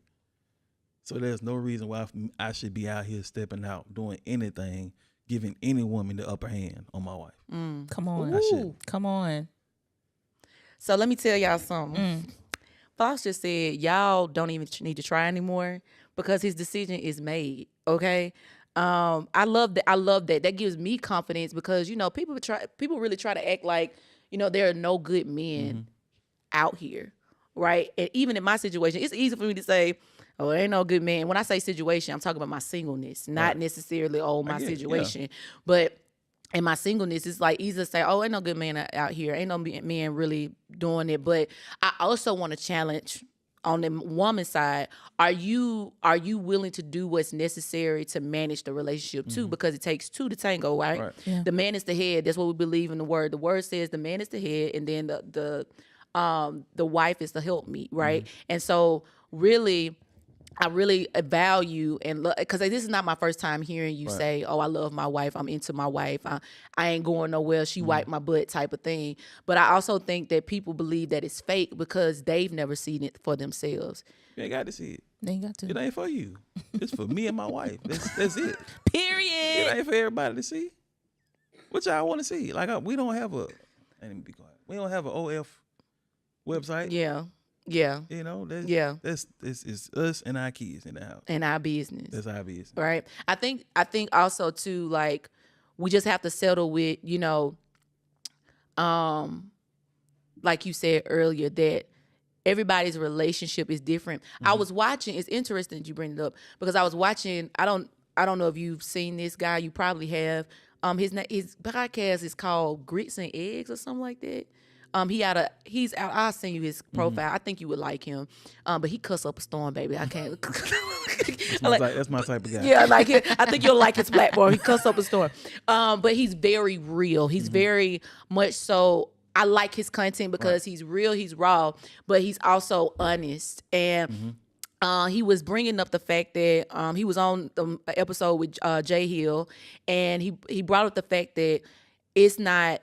So there's no reason why I should be out here stepping out, doing anything, giving any woman the upper hand on my wife. Come on. I should. Come on. So let me tell y'all something. Floss just said y'all don't even need to try anymore because his decision is made. Okay. I love that. That gives me confidence because people really try to act like there are no good men out here, right? And even in my situation, it's easy for me to say, "Oh, there ain't no good man." When I say situation, I'm talking about my singleness, not necessarily my situation, but. In my singleness, it's like easy to say, "Oh, ain't no good man out here. Ain't no man really doing it." But I also want to challenge on the woman side. Are you willing to do what's necessary to manage the relationship too? Because it takes 2 to tango, right? Yeah. The man is the head. That's what we believe in the word. The word says the man is the head, and then the wife is the helpmeet, right? And so really. I really value and look because this is not my first time hearing you say, "Oh, I love my wife. I'm into my wife. I ain't going nowhere. She wiped my butt," type of thing. But I also think that people believe that it's fake because they've never seen it for themselves. You ain't got to see it. They ain't got to. It ain't for you. It's for me and my wife. That's it. Period. It ain't for everybody to see. What y'all want to see? Like we don't have a. Let me be quiet. We don't have an OF website. Yeah. This is us and our kids in the house. And our business. That's our business. Right. I think also too, like, we just have to settle with, like you said earlier, that everybody's relationship is different. I was watching, it's interesting that you bring it up because I was watching, I don't know if you've seen this guy, you probably have. His podcast is called Grits and Eggs or something like that. He's out. I'll send you his profile. I think you would like him. But he cuss up a storm, baby. I can't. That's my type of guy. Yeah, like I think you'll like his platform. He cuss up a storm. But he's very real. He's very much so. I like his content because he's real, he's raw, but he's also honest. And he was bringing up the fact that he was on the episode with Jay Hill, and he brought up the fact that it's not.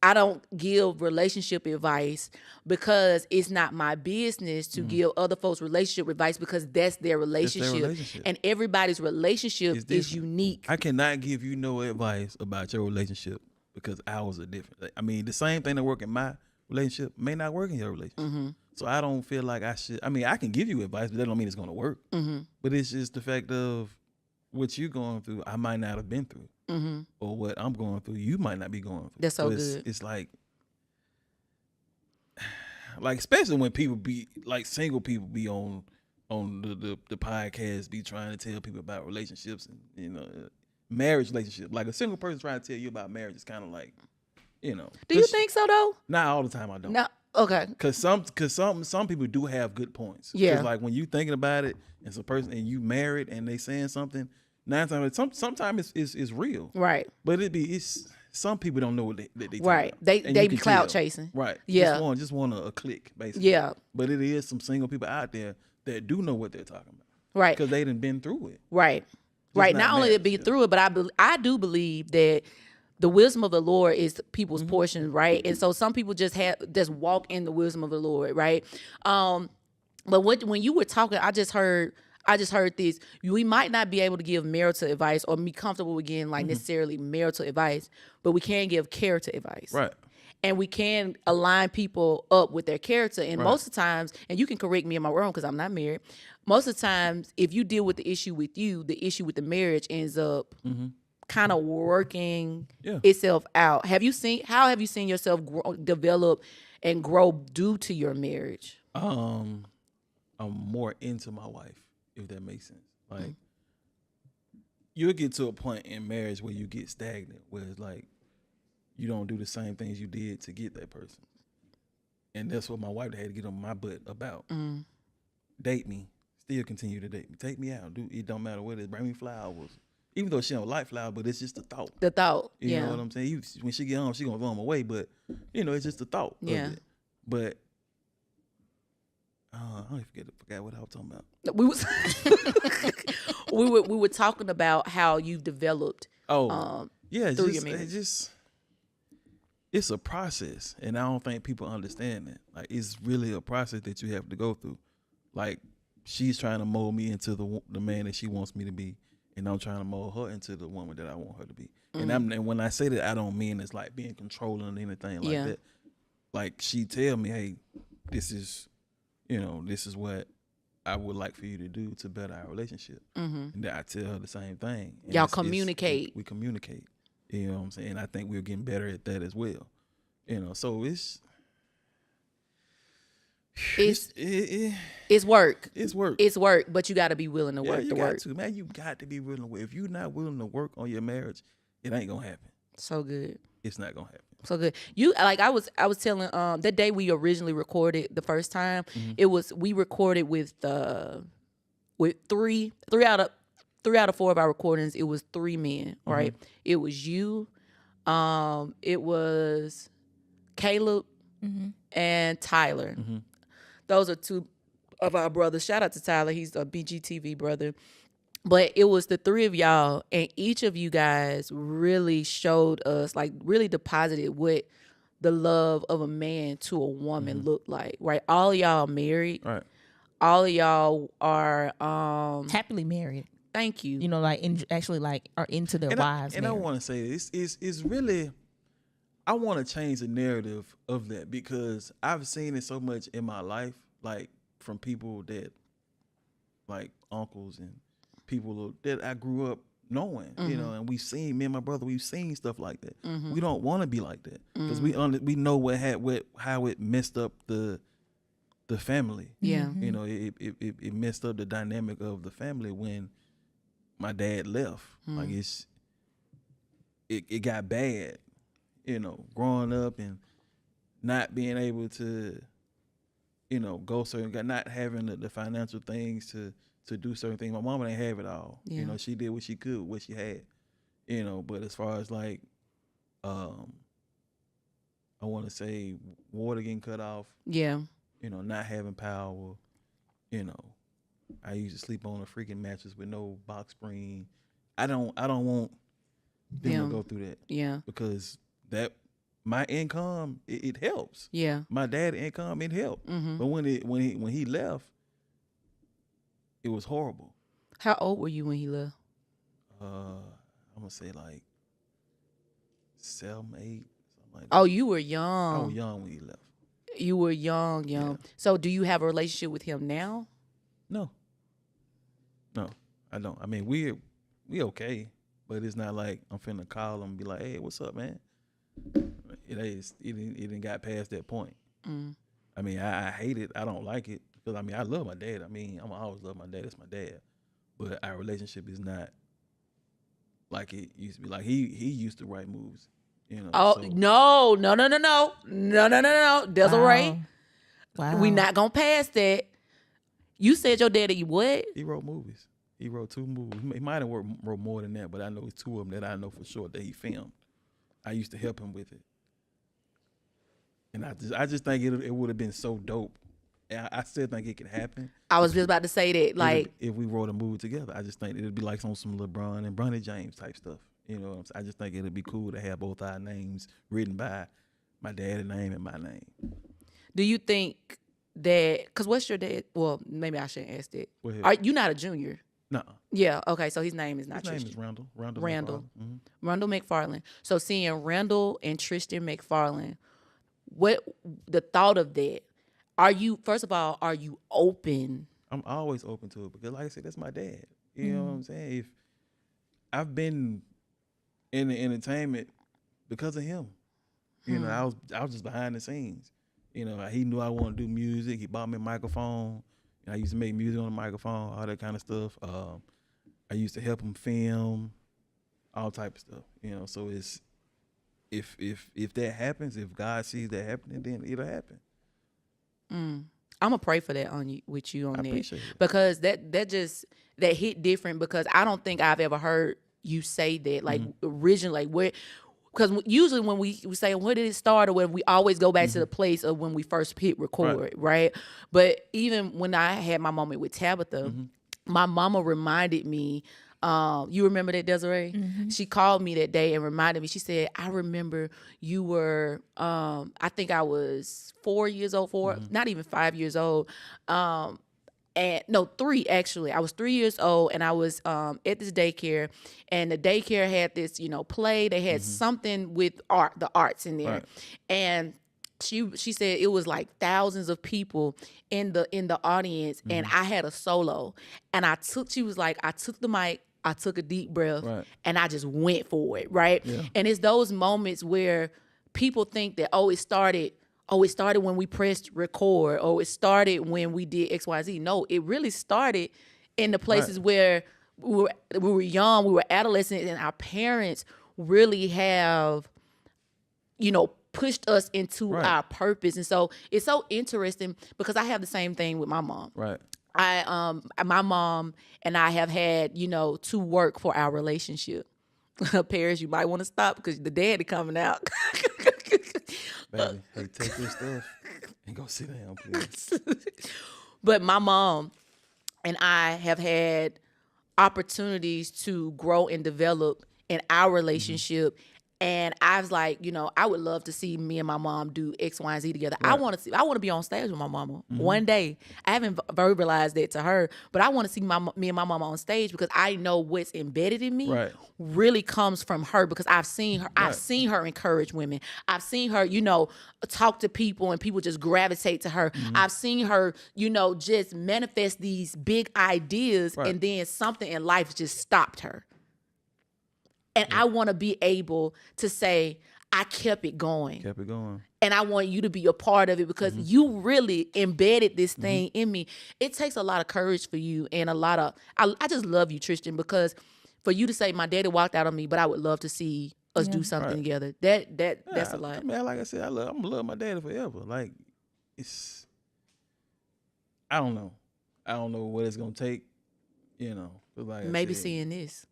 I don't give relationship advice because it's not my business to give other folks relationship advice because that's their relationship. And everybody's relationship is unique. I cannot give you no advice about your relationship because ours are different. I mean, the same thing that work in my relationship may not work in your relationship. So I don't feel like I should. I mean, I can give you advice, but that don't mean it's going to work. But it's just the fact of what you're going through, I might not have been through. Or what I'm going through, you might not be going through. That's so good. It's like especially when people be like single people be on the podcast, be trying to tell people about relationships and marriage relationship. Like a single person trying to tell you about marriage is kind of like, Do you think so though? Not all the time. I don't. No. Okay. Cause some people do have good points. Yeah. 'Cause like when you thinking about it, and some person and you married and they saying something. 9 times, sometimes it's real, right? But it's some people don't know what they right. They be clout chasing, right? Yeah, just want a click, basically. Yeah, but it is some single people out there that do know what they're talking about, right? Because they done been through it, right? Right. Not only to be through it, but I do believe that the wisdom of the Lord is people's portion, right? And so some people just walk in the wisdom of the Lord, right? But when you were talking, I just heard this. We might not be able to give marital advice or be comfortable with getting necessarily marital advice, but we can give character advice. Right. And we can align people up with their character. And most of the times, and you can correct me in my wrong because I'm not married, most of the times, if you deal with the issue with you, the issue with the marriage ends up kind of working itself out. How have you seen yourself develop and grow due to your marriage? I'm more into my wife, if that makes sense. Like, you'll get to a point in marriage where you get stagnant, where it's like you don't do the same things you did to get that person. And that's what my wife had to get on my butt about. Date me. Still continue to date me. Take me out. It don't matter what it is. Bring me flowers. Even though she don't like flowers, but it's just the thought. The thought, You know what I'm saying? When she get home, she gonna throw them away, but, it's just the thought of it. But I forgot what I was talking about. We were talking about how you've developed. Through your marriage. It's a process, and I don't think people understand that. Like, it's really a process that you have to go through. Like, she's trying to mold me into the man that she wants me to be, and I'm trying to mold her into the woman that I want her to be. And when I say that, I don't mean it's like being controlling or anything like that. Like, she tell me, hey, this is what I would like for you to do to better our relationship. And then I tell her the same thing. And y'all communicate. We communicate. You know what I'm saying? And I think we're getting better at that as well. So it's work. It's work. It's work, but you got to be willing to work. You got to, man. You got to be willing to work. If you're not willing to work on your marriage, it ain't gonna happen. So good. It's not gonna happen. So good. I was telling that day we originally recorded the first time. We recorded with three out of 4 of our recordings. It was 3 men, right? It was you, it was Caleb and Tyler. Those are 2 of our brothers. Shout out to Tyler. He's a BGTV brother. But it was the 3 of y'all, and each of you guys really showed us, like, really deposited what the love of a man to a woman looked like, right? All of y'all married. Right. All of y'all are happily married. Thank you. Actually are into their wives. And I want to say this is really, I want to change the narrative of that because I've seen it so much in my life, like from people that, like uncles and people that I grew up knowing, and we've seen, me and my brother, we've seen stuff like that. We don't want to be like that because we know how it messed up the family. Yeah. It messed up the dynamic of the family when my dad left. Like it got bad, growing up, and not being able to, you know, go certain, not having the financial things to do certain things. My mama didn't have it all. Yeah. You know, she did what she could, what she had. You know, but as far as like, I want to say water getting cut off. Yeah. You know, not having power. You know, I used to sleep on a freaking mattress with no box spring. I don't want them to go through that. Yeah. Because that my income it helps. Yeah. My dad's income it helped. Mm-hmm. But when he left, it was horrible. How old were you when he left? I'm gonna say like 7, 8, something like that. Oh, you were I young. was young when he left. You were young. Yeah. So do you have a relationship with him now? No, I don't. I mean, we okay, but it's not like I'm finna call him and be like, "Hey, what's up, man?" It didn't got past that point. Mm. I mean, I hate it. I don't like it because I mean, I love my dad. I mean, I'm always love my dad. That's my dad. But our relationship is not like it used to be. Like he used to write moves. You know. Oh, so, no. Desiree, Wow. we not gonna pass that. You said your daddy what? He wrote movies. He wrote 2 movies. He might have wrote more than that, but I know it's 2 of them that I know for sure that he filmed. I used to help him with it, and I just think it would have been so dope. I still think it could happen. I was just about to say that, like, if we wrote a movie together, I just think it'd be like some LeBron and Bronny James type stuff. You know what I'm saying? I just think it'd be cool to have both our names written by my dad's name and my name. do you think that? Because what's your dad? Well, maybe I shouldn't ask that. Go ahead. Are you not a junior? No. Yeah. Okay. So his name is not His name Tristan. is Randall. Randall. McFarland. Randall McFarland. So seeing Randall and Tristan McFarland, what the thought of that? Are you, first of all, are you open? I'm always open to it because, like I said, that's my dad. You know what I'm saying? If I've been in the entertainment because of him, you know, I was just behind the scenes. You know, he knew I wanted to do music. He bought me a microphone. I used to make music on the microphone, all that kind of stuff. I used to help him film, all type of stuff. You know, so it's if that happens, if God sees that happening, then it'll happen. I'm gonna pray for that on you, with you on I that, appreciate it. because that hit different, because I don't think I've ever heard you say that, like, originally, like, where, because usually when we say where did it start, or when we always go back to the place of when we first hit record, right? But even when I had my moment with Tabitha, my mama reminded me. You remember that, Desiree? She called me that day and reminded me. She said, I remember you were, I think I was 4 years old, not even 5 years old. And no, 3 actually. I was 3 years old, and I was at this daycare, and the daycare had this, play. They had something with the arts in there. Right. And she said it was like thousands of people in the audience, and I had a solo. And she was like, I took the mic, I took a deep breath, and I just went for it, right? Yeah. And it's those moments where people think that, it started when we pressed record, or it started when we did XYZ. No, it really started in the places where we were young, we were adolescents, and our parents really have, pushed us into our purpose. And so it's so interesting, because I have the same thing with my mom. Right. My mom and I have had, to work for our relationship. Paris, you might want to stop because the daddy coming out. Baby, hey, take your stuff and go sit down, please. But my mom and I have had opportunities to grow and develop in our relationship. And I was like, I would love to see me and my mom do X, Y, and Z together. Right. I want to be on stage with my mama one day. I haven't verbalized that to her, but I want to see me and my mama on stage, because I know what's embedded in me really comes from her, because I've seen her. I've seen her encourage women. I've seen her, talk to people and people just gravitate to her. I've seen her, just manifest these big ideas, and then something in life just stopped her. And I want to be able to say, I kept it going. And I want you to be a part of it, because you really embedded this thing in me. It takes a lot of courage for you, and I just love you, Tristan, because for you to say, my daddy walked out on me, but I would love to see us do something together. That's a lot. I mean, like I said, I'm gonna love my daddy forever. Like, I don't know. I don't know what it's gonna take. You know, like Maybe I said, seeing this.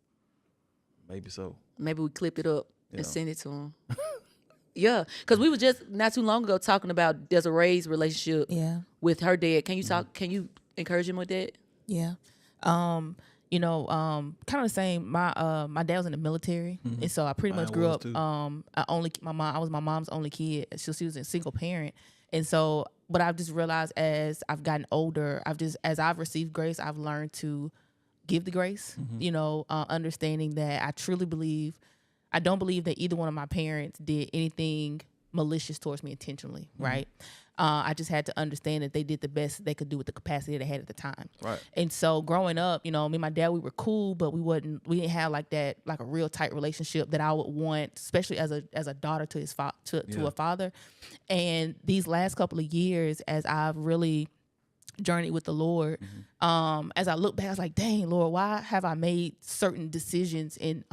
Maybe so. Maybe we clip it up and send it to him. Yeah, because we were just not too long ago talking about Desiree's relationship with her dad. Can you talk? Can you encourage him with that? Yeah. You know, kind of the same. My dad was in the military, and so I pretty much grew up. I was my mom's only kid. She was a single parent, and so. But I've just realized as I've gotten older, as I've received grace, I've learned to give the grace. You know, understanding that I don't believe that either one of my parents did anything malicious towards me intentionally, right? I just had to understand that they did the best they could do with the capacity they had at the time. Right. And so growing up, you know, me and my dad, we were cool, but we didn't have like that, like a real tight relationship that I would want, especially as a daughter to his to a father. And these last couple of years, as I've really journeyed with the Lord, as I look back, I was like, dang, Lord, why have I made certain decisions and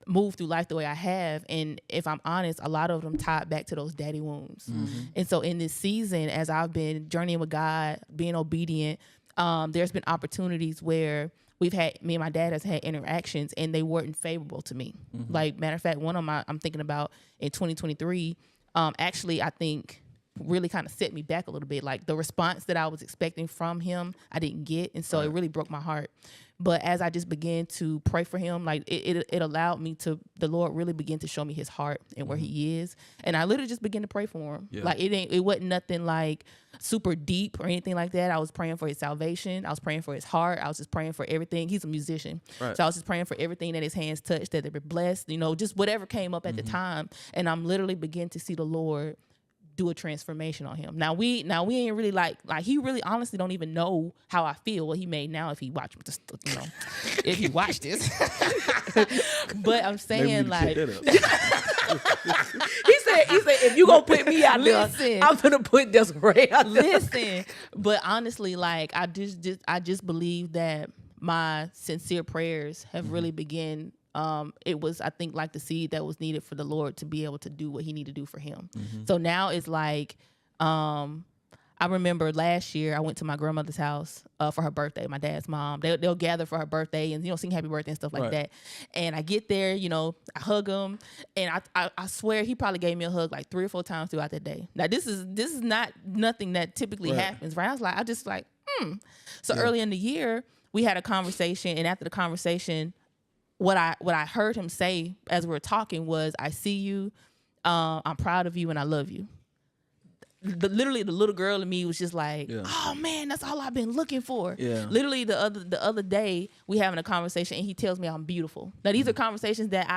move through life the way I have? And if I'm honest, a lot of them tied back to those daddy wounds. And so in this season, as I've been journeying with God, being obedient, there's been opportunities where me and my dad has had interactions and they weren't favorable to me. Like, matter of fact, one of I'm thinking about in 2023, actually, I think really kind of set me back a little bit. Like, the response that I was expecting from him, I didn't get. And so it really broke my heart. But as I just began to pray for him, like it allowed me the Lord really began to show me his heart and where he is. And I literally just began to pray for him. Like, it wasn't nothing like super deep or anything like that. I was praying for his salvation. I was praying for his heart. I was just praying for everything. He's a musician. So I was just praying for everything that his hands touched, that they were blessed, you know, just whatever came up at the time. And I'm literally beginning to see the Lord do a transformation on him. Now we ain't really like he really honestly don't even know how I feel. Well, he may now if he watch this, you know, if he watch this. But I'm saying, like, he said if you gonna put me out there, I'm gonna put Desiree out there. Listen, but honestly, like, I just believe that my sincere prayers have really begun. It was, I think, like the seed that was needed for the Lord to be able to do what he needed to do for him. So now it's like, I remember last year I went to my grandmother's house for her birthday, my dad's mom. They'll gather for her birthday and, you know, sing happy birthday and stuff like that. And I get there, you know, I hug him, and I swear he probably gave me a hug like 3 or 4 times throughout the day. Now this is not nothing that typically happens, right? I just like, So early in the year we had a conversation, and after the conversation, what I heard him say as we were talking was, I see you, I'm proud of you, and I love you. Literally the little girl in me was just like, oh man, that's all I've been looking for. Literally the other day we having a conversation and he tells me I'm beautiful. Now these are conversations that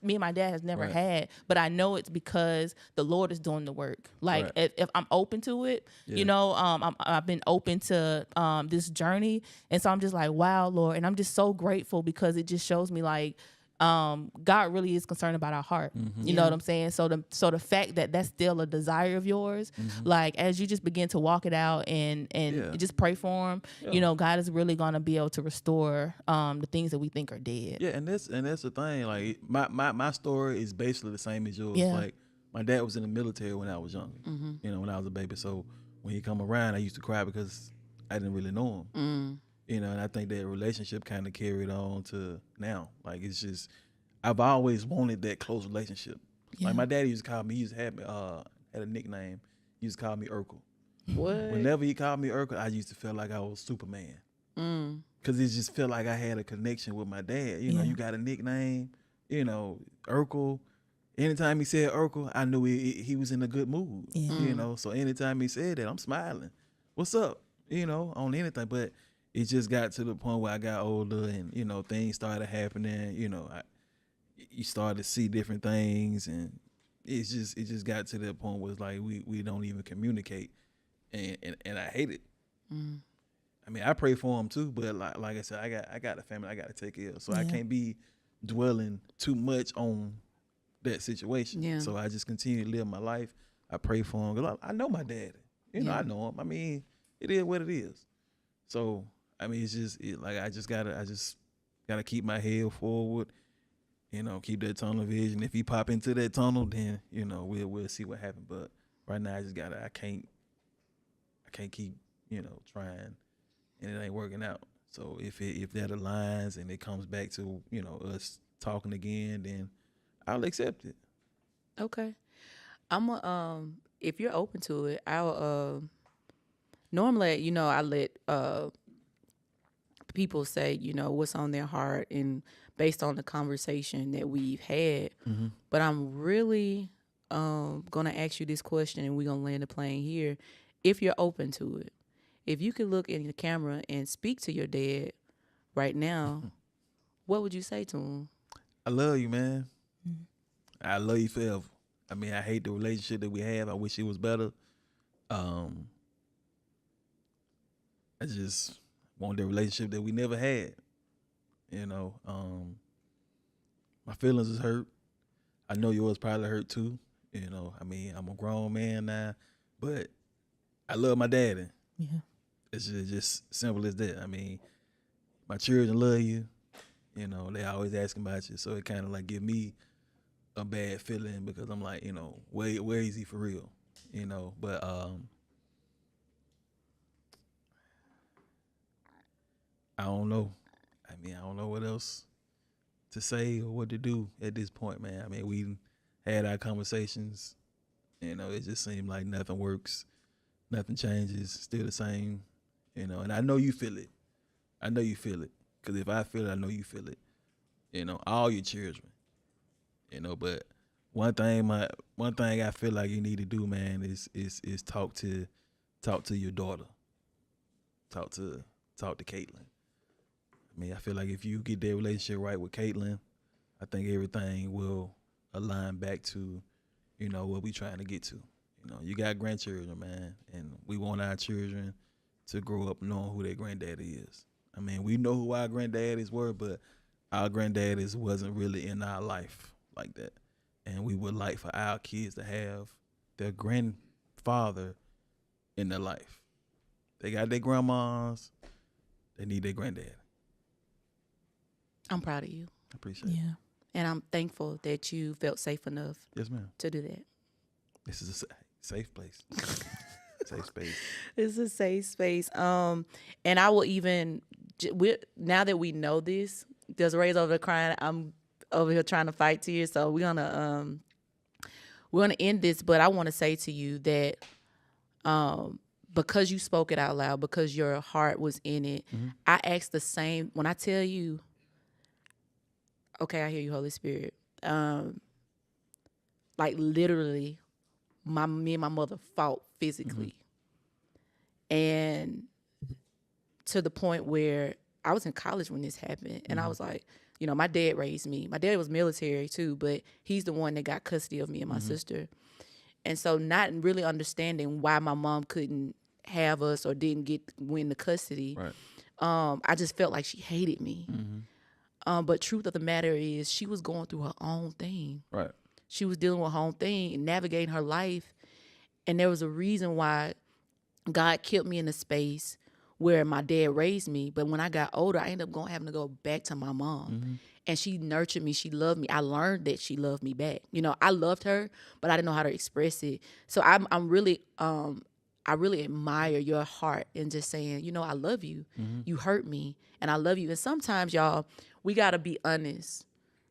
me and my dad has never had, but I know it's because the Lord is doing the work. Like, if I'm open to it, you know, I've been open to this journey, and so I'm just like, wow, Lord, and I'm just so grateful because it just shows me like, God really is concerned about our heart. You know what I'm saying? So the fact that that's still a desire of yours, like, as you just begin to walk it out and just pray for him, you know, God is really gonna be able to restore the things that we think are dead. Yeah, and that's the thing. Like, my story is basically the same as yours. Like, my dad was in the military when I was young. You know, when I was a baby. So when he come around, I used to cry because I didn't really know him. You know, and I think that relationship kind of carried on to now. Like, it's just, I've always wanted that close relationship. Like, my daddy used to call me, he used to have me, had a nickname. He used to call me Urkel. What? Whenever he called me Urkel, I used to feel like I was Superman. Because it just felt like I had a connection with my dad. You know, you got a nickname, you know, Urkel. Anytime he said Urkel, I knew he was in a good mood. You know, so anytime he said that, I'm smiling. What's up? You know, on anything. But it just got to the point where I got older and, you know, things started happening. You know, you started to see different things, and it just got to that point where it's like we don't even communicate, and I hate it. I mean, I pray for him too, but like I said, I got a family I got to take care of, so I can't be dwelling too much on that situation. So I just continue to live my life. I pray for him, 'cause I know my daddy. You know, I know him. I mean, it is what it is. So I mean, it's just like I just gotta keep my head forward You know, keep that tunnel vision. If you pop into that tunnel, then you know we'll see what happens. But right now, I can't keep trying, and it ain't working out. So if that aligns and it comes back to us talking again, then I'll accept it. Okay. I'm a if you're open to it, I'll normally, I let people say, what's on their heart and based on the conversation that we've had. Mm-hmm. But I'm really gonna ask you this question, and we're gonna land the plane here. If you're open to it, if you could look in the camera and speak to your dad right now, what would you say to him? I love you, man. I love you forever. I mean, I hate the relationship that we have. I wish it was better. I just want the relationship that we never had. My feelings is hurt. I know yours probably hurt too. I mean, I'm a grown man now, but I love my daddy. Yeah. It's just simple as that. I mean, my children love you. They always asking about you, so it kind of like give me a bad feeling because I'm like, where is he for real? But I don't know. I mean, I don't know what else to say or what to do at this point, man. I mean, we had our conversations. It just seemed like nothing works, nothing changes, still the same. And I know you feel it. I know you feel it. Because if I feel it, I know you feel it. All your children. But one thing I feel like you need to do, man, is talk to your daughter. Talk to Caitlin. I mean, I feel like if you get that relationship right with Caitlin, I think everything will align back to, what we trying to get to. You got grandchildren, man, and we want our children to grow up knowing who their granddaddy is. I mean, we know who our granddaddies were, but our granddaddies wasn't really in our life like that. And we would like for our kids to have their grandfather in their life. They got their grandmas. They need their granddad. I'm proud of you. I appreciate it. And I'm thankful that you felt safe enough Yes, ma'am. to do that. This is a safe place. Safe space. It's a safe space. And I will even, now that we know this, Desiree's over there crying. I'm over here trying to fight tears. So we're gonna end this. But I want to say to you that because you spoke it out loud, because your heart was in it, I asked the same. When I tell you, okay, I hear you, Holy Spirit. Like literally, me and my mother fought physically. And to the point where I was in college when this happened. And I was like, my dad raised me. My dad was military too, but he's the one that got custody of me and my sister. And so not really understanding why my mom couldn't have us or didn't win the custody. Right. I just felt like she hated me. But truth of the matter is she was going through her own thing. Right. She was dealing with her own thing and navigating her life. And there was a reason why God kept me in a space where my dad raised me. But when I got older, I ended up having to go back to my mom. And she nurtured me. She loved me. I learned that she loved me back. I loved her, but I didn't know how to express it. So I'm really, I really admire your heart in just saying, I love you. You hurt me, and I love you. And sometimes, y'all, we got to be honest.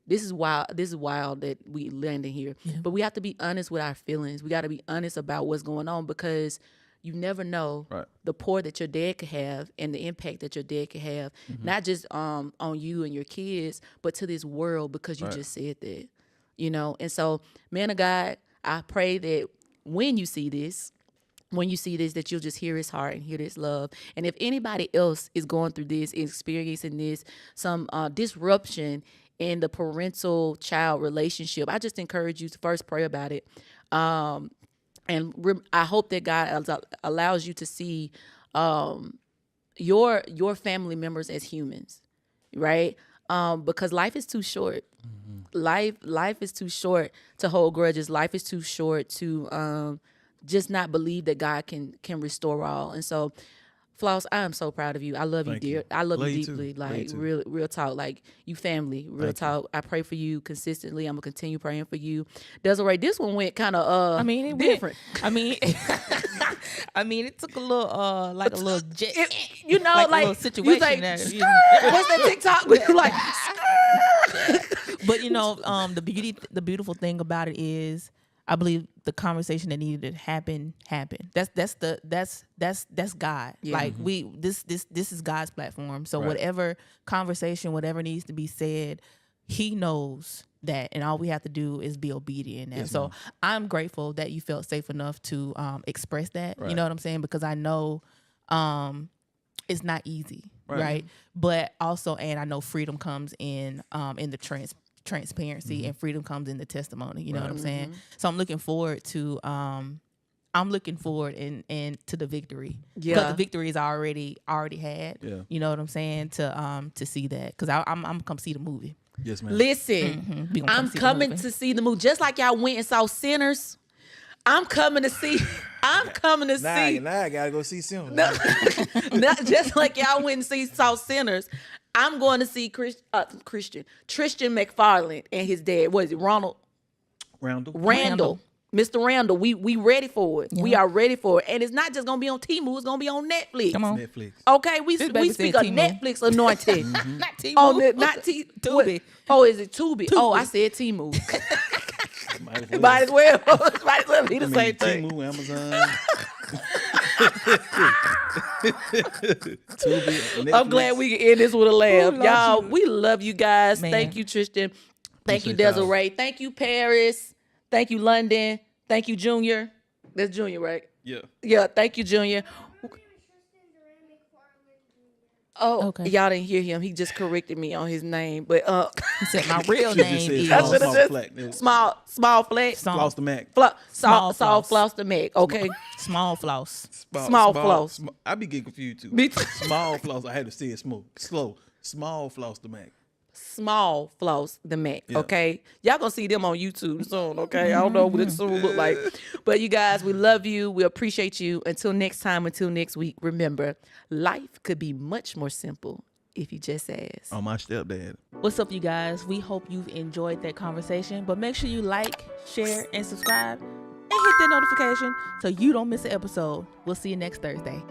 This is wild that we landed here. But we have to be honest with our feelings. We got to be honest about what's going on because you never know the pour that your dad could have and the impact that your dad could have, not just on you and your kids, but to this world because you just said that, And so, man of God, I pray that when you see this, that you'll just hear his heart and hear his love. And if anybody else is going through this, experiencing this, some disruption in the parental-child relationship, I just encourage you to first pray about it. And I hope that God allows you to see your family members as humans, right? Because life is too short. Life is too short to hold grudges. Life is too short to just not believe that God can restore all. And so, Floss, I am so proud of you. I love Thank you, dear. you. I love Love you you too. deeply. Love you Like too. real talk. Like you family. Real Thank you. talk. I pray for you consistently. I'm gonna continue praying for you. Desiree, this one went kind of I mean, it different. I mean, I mean, it took a little like a little jet, You know, like, like a little situation you like, there. what's that TikTok where you like? But you know, the beautiful thing about it is, I believe the conversation that needed to happen happened. That's God. Yeah. Like this is God's platform. So Right. whatever conversation, whatever needs to be said, He knows that, and all we have to do is be obedient. And so I'm grateful that you felt safe enough to express that. Right. You know what I'm saying? Because I know it's not easy, Right. right? But also, and I know freedom comes in the transparency, and freedom comes in the testimony. You know what I'm saying? So I'm looking forward to and to the victory. Yeah. Because the victory is already had. Yeah. You know what I'm saying? To see that, because I'm gonna come see the movie. Yes, man. Listen, We gonna I'm see the coming movie. to see the movie. Just like y'all went and saw Sinners, I'm coming to see. I'm coming to see. Now I gotta go see Sim. Not just like y'all went and saw Sinners. I'm going to see Tristan McFarland and his dad. What is it, Randall? Randall. Mr. Randall. We ready for it. We are ready for it, and it's not just gonna be on Temu. It's gonna be on Netflix. Come on. Netflix. Okay, we This baby speak said of Temu. Netflix anointing. Not Temu. Oh, not Tubi. what- Oh, is it Tubi? Oh, I said Temu. Might as well. Might as well be the same thing. Temu, Amazon. Tubi, I'm Netflix. glad we can end this with a laugh. Who loves Y'all, you? we love you guys. Man. Thank you, Tristan. Thank you, Appreciate y'all. Desiree. Thank you, Paris. Thank you, London. Thank you, Junior. That's Junior, right? Yeah. Yeah, thank you, Junior. Oh, Okay. y'all didn't hear him. He just corrected me on his name. But He said my real She just name said is small, should've small just- flat. It was small flex. Floss the Mac. Small Saw floss. Floss the Mack, okay? Small floss. Small floss. I be getting confused too. Me too. Small floss. I had to say it slow. Small floss the Mac. Small Floss the Mack, Yeah. okay? Y'all gonna see them on YouTube soon, okay? I don't know what it soon look like. But you guys, we love you. We appreciate you. Until next time, until next week, remember, life could be much more simple if you just ask. On my stepdad. What's up, you guys? We hope you've enjoyed that conversation, but make sure you like, share, and subscribe, and hit that notification so you don't miss an episode. We'll see you next Thursday.